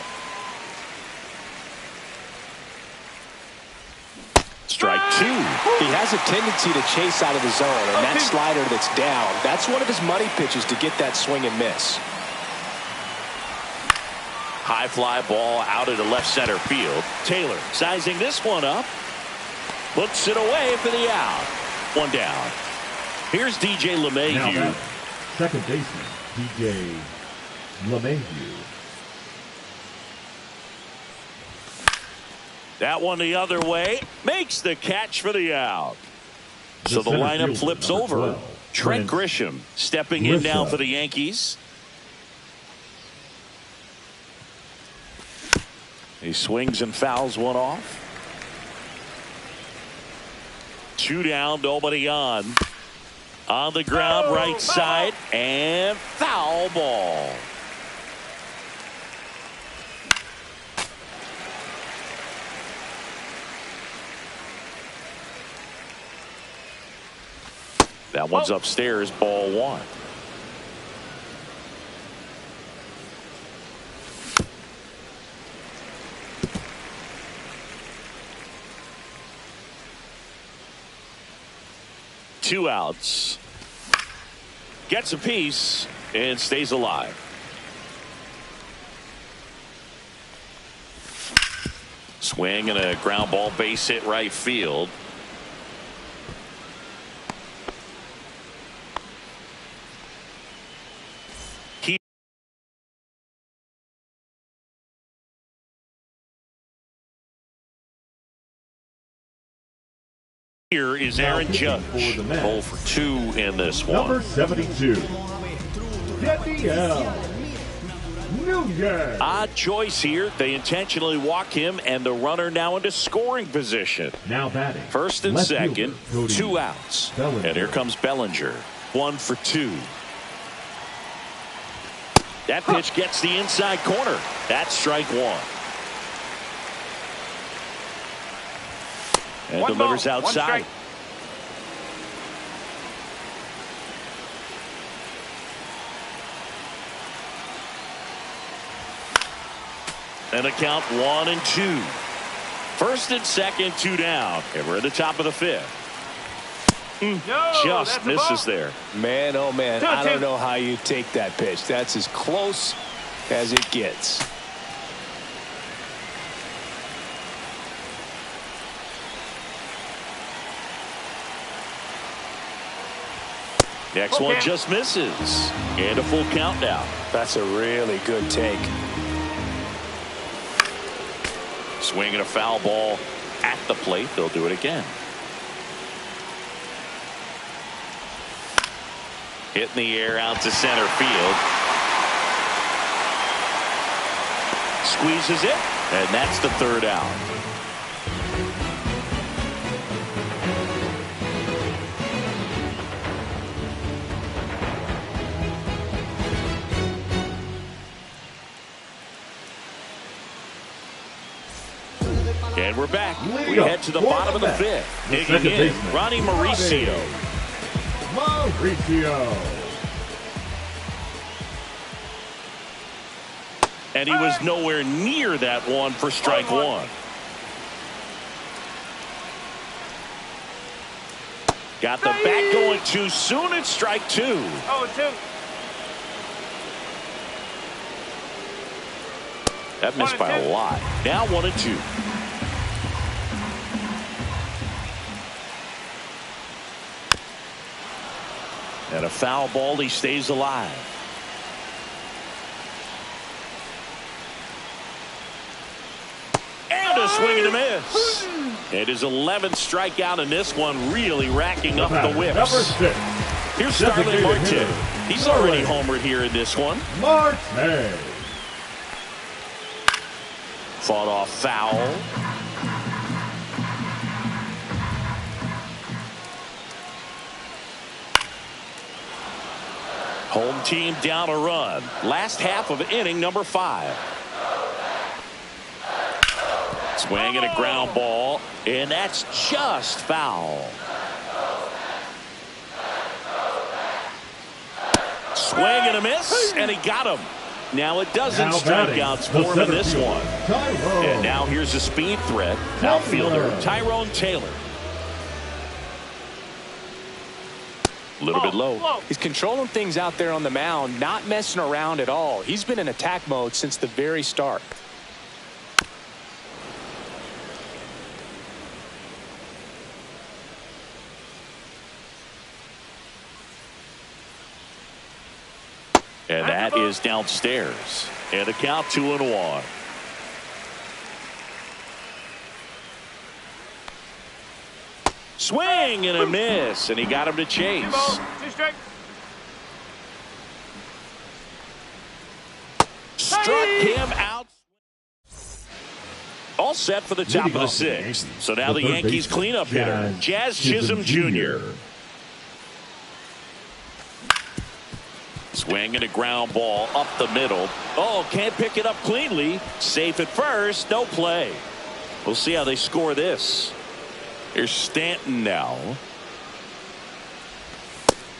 Strike 2. He has a tendency to chase out of the zone, and that slider that's down, that's one of his money pitches to get that swing and miss. High fly ball out into left center field. Taylor sizing this one up. Puts it away for the out. One down. Here's DJ Now LeMahieu. batting, second baseman, DJ LeMahieu. That one the other way. Makes the catch for the out. So the center lineup fielder, flips number over. 12, Trent Trent Grisham stepping in now Grisham. for the Yankees. He swings and fouls one off. 2 down, nobody on. On the ground, right side, and foul ball. That one's upstairs, ball 1. Two outs. Gets a piece and stays alive. Swing and a ground ball, base hit right field. Here is Aaron Judge. 0 for 2 in this one. Number 72, Daniel Nunez. Odd choice here. They intentionally walk him, and the runner now into scoring position. Now batting, First and left second, fielder, 2 outs. Bellinger. And here comes Bellinger. 1 for 2. That pitch gets the inside corner. That's strike 1. And One delivers ball, one outside. strike. And a count 1 and 2. First and second, 2 down. And we're at the top of the 5th. No, Just that's a misses ball. there. Man, oh man, I 2-2. don't know how you take that pitch. That's as close as it gets. Next one just misses. And a full count now. That's a really good take. Swinging a foul ball at the plate. They'll do it again. Hit in the air out to center field. Squeezes it. And that's the 3rd out. And we're back. We head to the bottom of the 5th. Digging in, Ronnie Mauricio. And he was nowhere near that one for strike 1. Got the bat going too soon. It's strike 2. 0-2. That missed by a lot. Now 1 and 2. And a foul ball. He stays alive. And a swing and a miss. It is 11th strikeout in this one, really racking up the whips. Number 6, Here's Starling Marte. He's already homered here in this one. Marte. Fought off foul. Home team down a run. Last half of inning number 5. Swing and a ground ball, and that's just foul. Swing and a miss, and he got him. Now it doesn't strikeouts for him in this one. And now here's a speed threat. Outfielder Tyrone Taylor. A little bit low. He's controlling things out there on the mound, not messing around at all. He's been in attack mode since the very start. And that is downstairs. And a count 2-1. Swing and a miss, and he got him to chase. 2 strike. Struck him out. All set for the top of the 6th. So now the Yankees cleanup hitter, Jazz Chisholm Jr. Swing and a ground ball up the middle. Oh, can't pick it up cleanly. Safe at first, no play. We'll see how they score this. Here's Stanton now.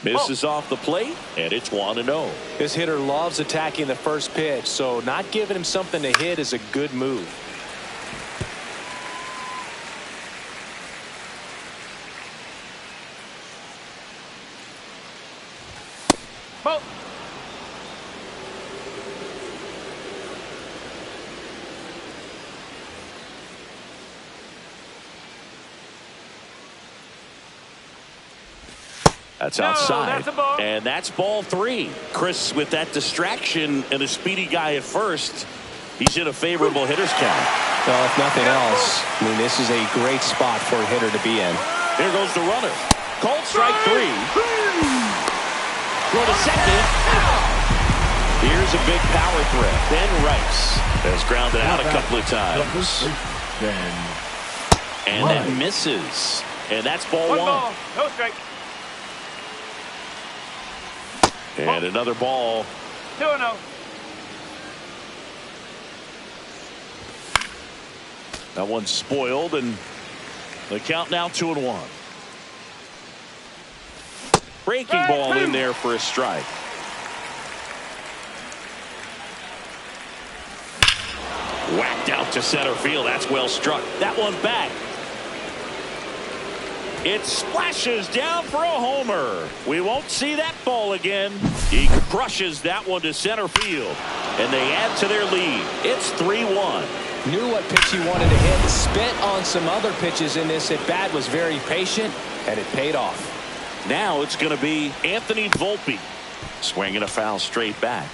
Misses off the plate, and it's 1-0. This hitter loves attacking the first pitch, so not giving him something to hit is a good move. Ball. That's outside. That's a ball. And that's ball 3. Chris, with that distraction and a speedy guy at first, he's in a favorable hitter's count. Well, if nothing else, I mean, this is a great spot for a hitter to be in. Here goes the runner. Called strike 3. Go to second. Here's a big power threat. Ben Rice has grounded out a couple of times. And that misses. And that's ball 1. Ball. No strike. And another ball. 2-0. That one's spoiled, and the count now 2-1. Breaking ball in there for a strike. Whacked out to center field. That's well struck. That one back. It splashes down for a homer. We won't see that ball again. He crushes that one to center field, and they add to their lead. It's 3-1. Knew what pitch he wanted to hit. Spent on some other pitches in this at bat. Was very patient, and it paid off. Now it's going to be Anthony Volpe. Swinging a foul straight back.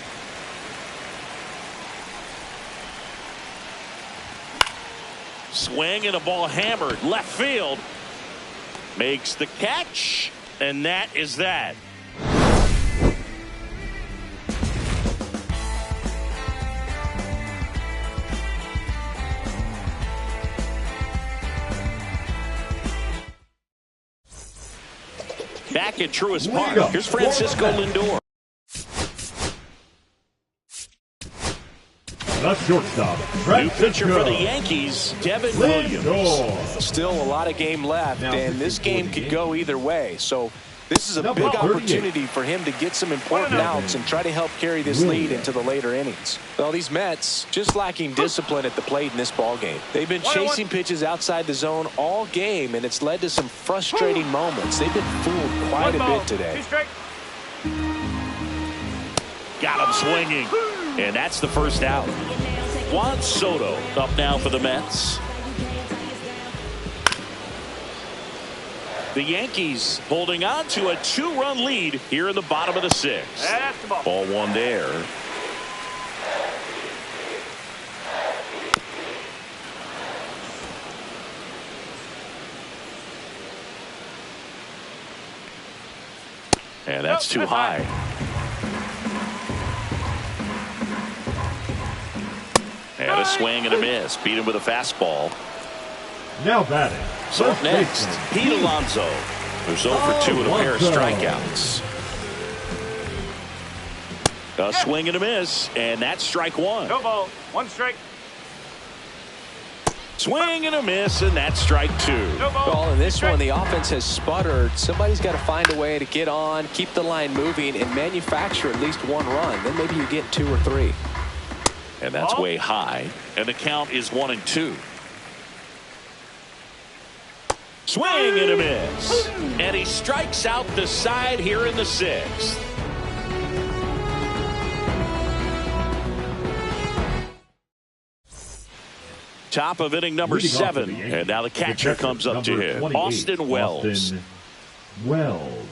Swing and a ball hammered left field. Makes the catch, and that is that. Back at Truist Park, here's Francisco Lindor. The shortstop, New pitcher for the Yankees, Devin Williams. Still a lot of game left, and this game could go either way. So this is a big opportunity for him to get some important outs and try to help carry this lead into the later innings. Well, these Mets just lacking discipline at the plate in this ball game. They've been chasing pitches outside the zone all game, and it's led to some frustrating moments. They've been fooled quite a bit today. Got him swinging, and that's the first out. Juan Soto up now for the Mets. The Yankees holding on to a 2-run lead here in the bottom of the 6th. That's the ball. Ball 1 there. And that's too high. And a swing and a miss. Beat him with a fastball. Now batting. So up next, Pete Alonso, who's 0 for 2 with a pair of strikeouts. A swing and a miss, and that's strike 1. No ball. 1 strike. Swing and a miss, and that's strike 2. No ball. Well, in this one, the offense has sputtered. Somebody's got to find a way to get on, keep the line moving, and manufacture at least 1 run. Then maybe you get 2 or 3. And that's way high, and the count is 1-2. Swing and a miss, and he strikes out the side here in the 6th. Top of inning number 7, and now the catcher comes up to him, Austin Wells. Wells.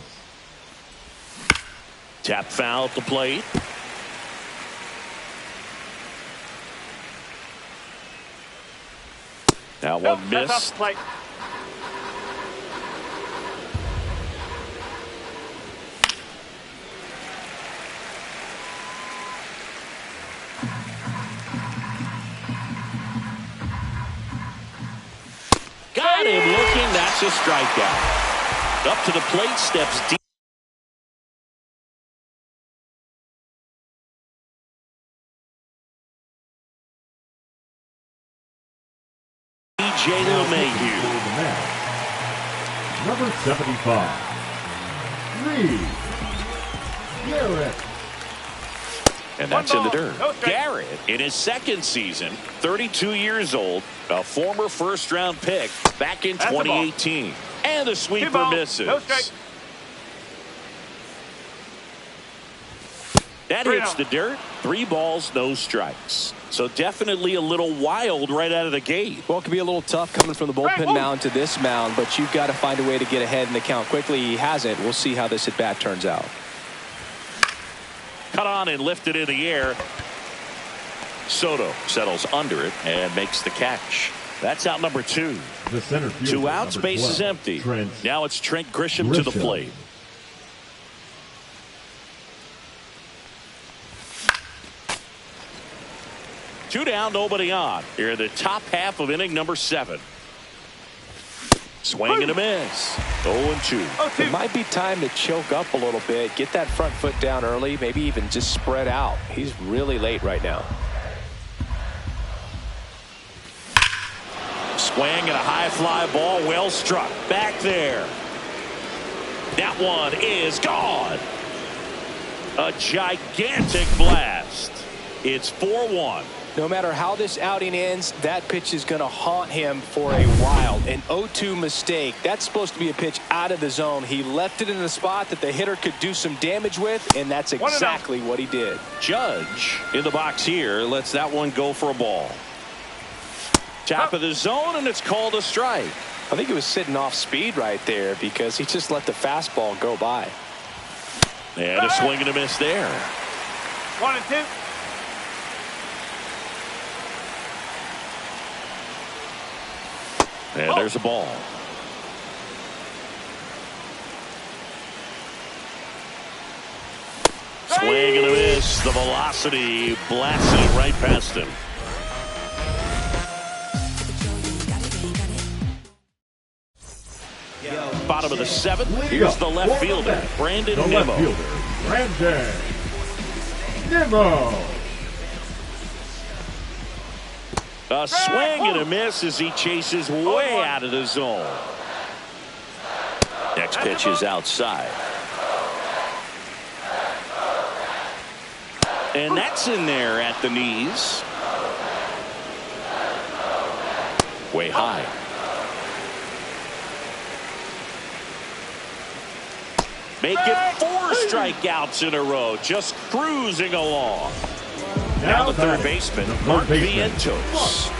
Tap foul at the plate. That Nope, one that's off missed. the plate. Got him looking. That's a strikeout. Up to the plate steps deep. DJ LeMahieu. Number 75. Garrett. And that's in the dirt. No strike. Garrett, in his second season, 32 years old, a former first-round pick back in That's the ball. 2018. And the Two sweeper ball. misses. No strike. That Three hits out. the dirt. 3 balls, no strikes. So definitely a little wild right out of the gate. Well, it can be a little tough coming from the bullpen Hey, whoa. mound to this mound, but you've got to find a way to get ahead in the count quickly. He hasn't. We'll see how this at-bat turns out. Cut on and lifted in the air. Soto settles under it and makes the catch. That's out number 2. The center fielder, 2 outs, number base is 12, empty. Trent Now it's Trent Grisham to the Grisham. plate. Two down, nobody on. Here in the top half of inning number 7. Swing and a miss. 0-2. It might be time to choke up a little bit, get that front foot down early, maybe even just spread out. He's really late right now. Swing and a high fly ball, well struck. Back there. That one is gone. A gigantic blast. It's 4-1. No matter how this outing ends, that pitch is going to haunt him for a while. An 0-2 mistake. That's supposed to be a pitch out of the zone. He left it in a spot that the hitter could do some damage with, and that's exactly what he did. Judge in the box here lets that one go for a ball. Top of the zone, and it's called a strike. I think he was sitting off speed right there because he just let the fastball go by. And a swing and a miss there. 1-2. And there's a ball. Swing and a miss. The velocity blasted it right past him. Bottom of the 7th. Here's the left fielder, Brandon the Nimmo. left fielder, Brandon Nimmo. A swing and a miss as he chases way out of the zone. Next pitch is outside. And that's in there at the knees. Way high. Make it 4 strikeouts in a row. Just cruising along. Now the third baseman, Mark Vientos.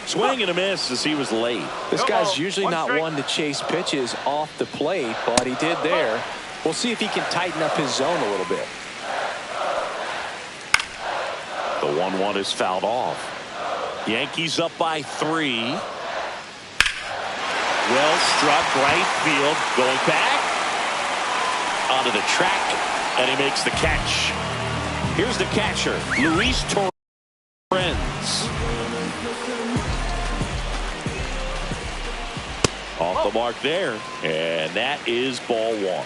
Swing and a miss as he was late. This guy's usually not one to chase pitches off the plate, but he did there. We'll see if he can tighten up his zone a little bit. The 1-1 is fouled off. Yankees up by 3. Well struck right field. Going back onto the track, and he makes the catch. Here's the catcher, Luis Torrens. Off the mark there, and that is ball 1.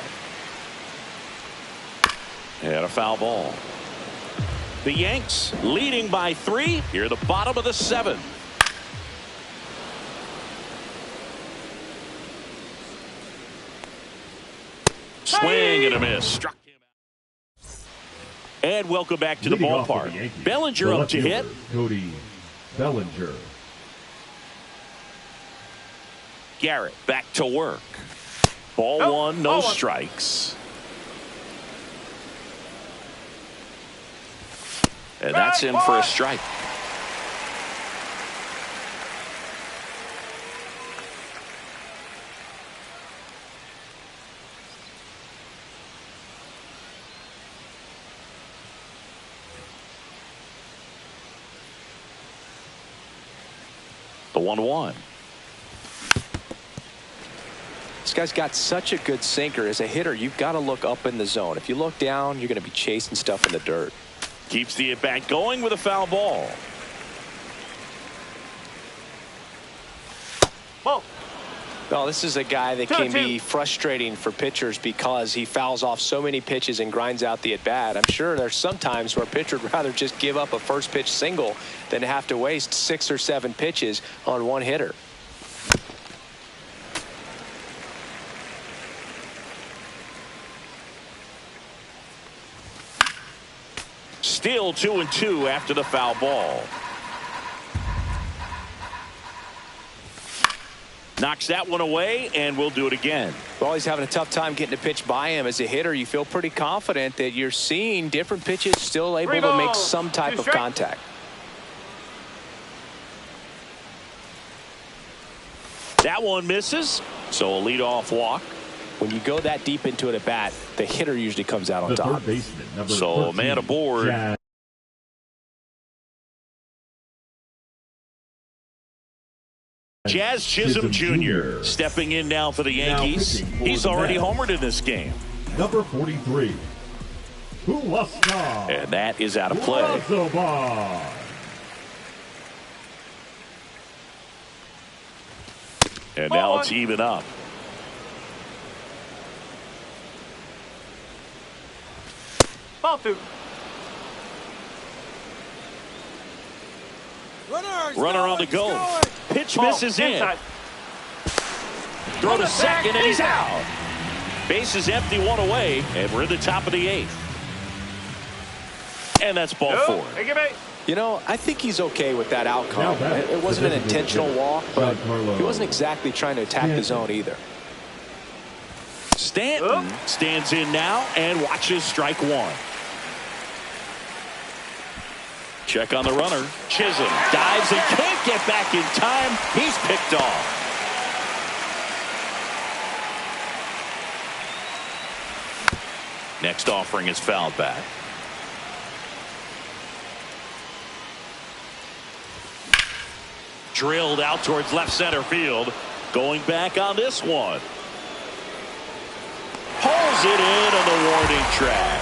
And a foul ball. The Yanks leading by 3 here at the bottom of the 7th. Swing and a miss. Struck him out. And welcome back to the ballpark. Bellinger up to hit. Cody Bellinger. Garrett back to work. Ball 1, no strikes. And that's in for a strike. The 1-1. This guy's got such a good sinker. As a hitter, you've got to look up in the zone. If you look down, you're going to be chasing stuff in the dirt. Keeps the at-bat going with a foul ball. Ball. Well, this is a guy that can be frustrating for pitchers because he fouls off so many pitches and grinds out the at-bat. I'm sure there's some times where a pitcher would rather just give up a first pitch single than have to waste 6 or 7 pitches on one hitter. Still 2-2 after the foul ball. Knocks that one away, and we'll do it again. Well, he's having a tough time getting a pitch by him. As a hitter, you feel pretty confident that you're seeing different pitches still able to make some type of contact. That one misses, so a leadoff walk. When you go that deep into it at bat, the hitter usually comes out on top. So a man aboard. Jazz Chisholm Jr. stepping in now for the Yankees. He's already homered in this game. Number 43. And that is out of play. And now it's even up. Ball 2. Runner on the go. Pitch misses in. Inside. Throw to second, and he's out. Base is empty, one away, and we're in the top of the 8th. And that's ball 4. You know, I think he's okay with that outcome. It wasn't an intentional walk, but he wasn't exactly trying to attack the zone either. Stanton stands in now and watches strike 1. Check on the runner. Chisholm dives and can't get back in time. He's picked off. Next offering is fouled back. Drilled out towards left center field. Going back on this one. Pulls it in on the warning track.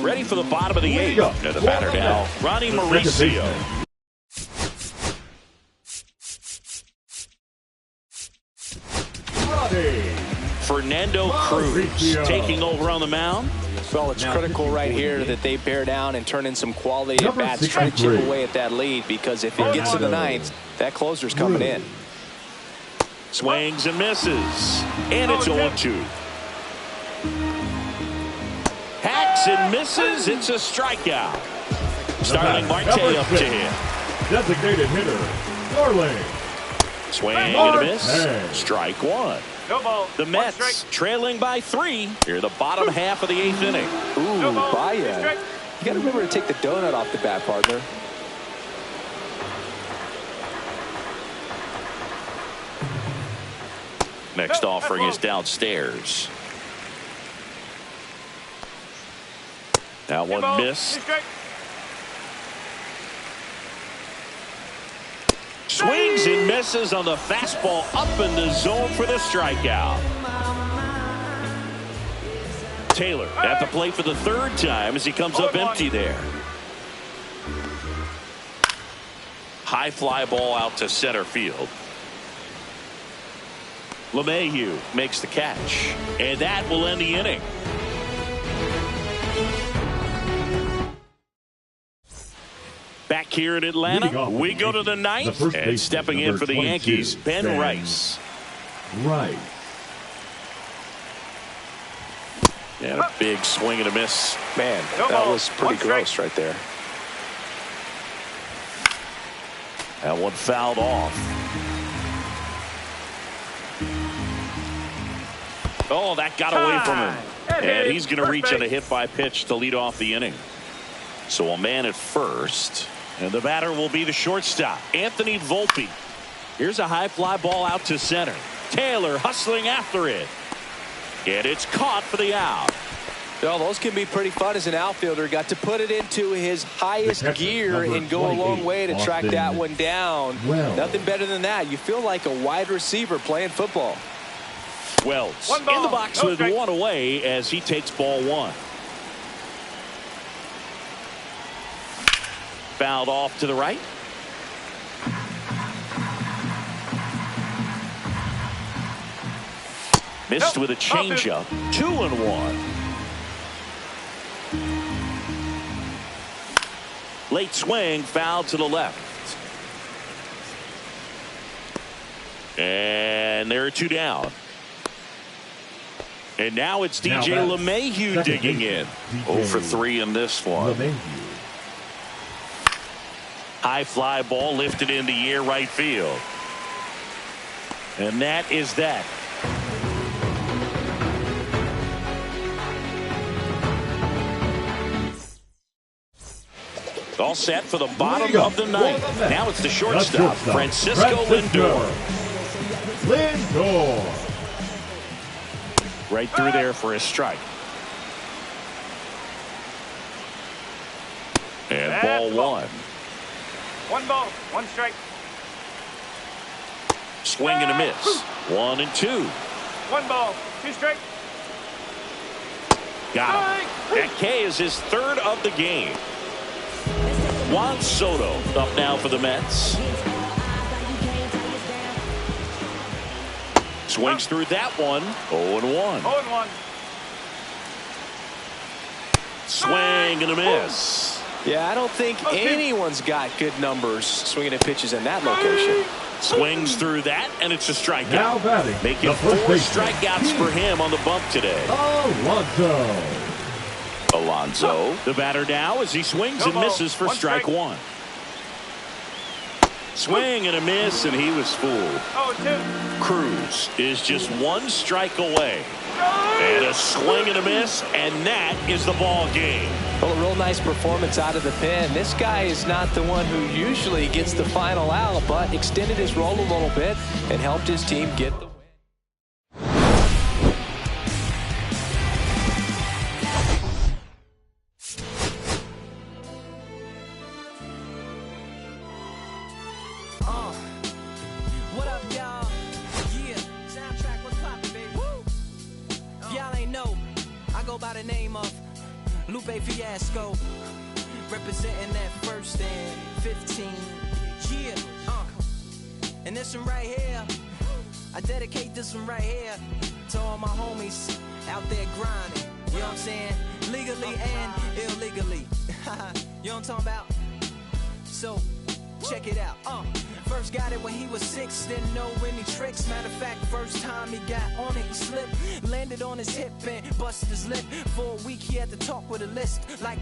Ready for the bottom of the 8th. And the batter now, Ronnie Mauricio. Fernando Cruz taking over on the mound. Well, it's critical right here that they bear down and turn in some quality at bats, try to chip away at that lead, because if it gets to the 9th, that closer's coming in. Swings and misses. And it's 0-2. Hacks and misses. It's a strikeout. Starling Marte up to him. Designated hitter, Starling. Swing and a miss. Strike 1. The Mets trailing by 3 here, the bottom half of the 8th inning. Ooh, Baya. You got to remember to take the donut off the bat, partner. Next offering is downstairs. That one missed. Swings and misses on the fastball up in the zone for the strikeout. Taylor at the plate for the 3rd time as he comes up empty there. High fly ball out to center field. LeMahieu makes the catch, and that will end the inning. Back here in Atlanta, we go to the 9th, and stepping in for the Yankees, Ben Rice. And a big swing and a miss. Man, that was pretty gross right there. That one fouled off. Oh, that got away from him. And he's going to reach on a hit by pitch to lead off the inning. So a man at first. And the batter will be the shortstop, Anthony Volpe. Here's a high fly ball out to center. Taylor hustling after it. And it's caught for the out. Well, those can be pretty fun as an outfielder. Got to put it into his highest gear and go a long way to track that one down. Nothing better than that. You feel like a wide receiver playing football. Wells in the box with one away as he takes ball one. Fouled off to the right. Missed with a changeup. 2-1. Late swing, foul to the left. And there are two down. And now it's DJ LeMahieu digging in. 0 for 3 in this one. High fly ball lifted in the air right field. And that is that. All set for the bottom of the ninth. Now it's the shortstop, Francisco Lindor. Right through there for a strike. And ball one. 1 ball, 1 strike. Swing and a miss. 1-2. 1 ball, 2 strike. Got him. That K is his 3rd of the game. Juan Soto up now for the Mets. Swings through that one. 0-1. 0-1. Swing and a miss. Yeah, I don't think anyone's got good numbers swinging at pitches in that location. Swings through that, and it's a strikeout. Now batting, making 4 strikeouts for him on the bump today. Alonso, the batter now as he swings and misses for strike 1. Swing and a miss, and he was fooled. 0-2. Cruz is just 1 strike away. And a swing and a miss, and that is the ball game. Well, a real nice performance out of the pen. This guy is not the one who usually gets the final out, but extended his role a little bit and helped his team get the win. What up, y'all? Yeah, soundtrack, what's poppin', baby? Woo! Y'all ain't know, I go by the name of Lupe Fiasco, representing that 1st and 15. Yeah, and this one right here, I dedicate this one right here to all my homies out there grinding. You know what I'm saying? Legally and illegally. You know what I'm talking about? So, check it out. First got it when he was 6, didn't know any tricks. Matter of fact, first time he got on it, he slipped, landed on his hip and busted his lip. For a week he had to talk with a lisp like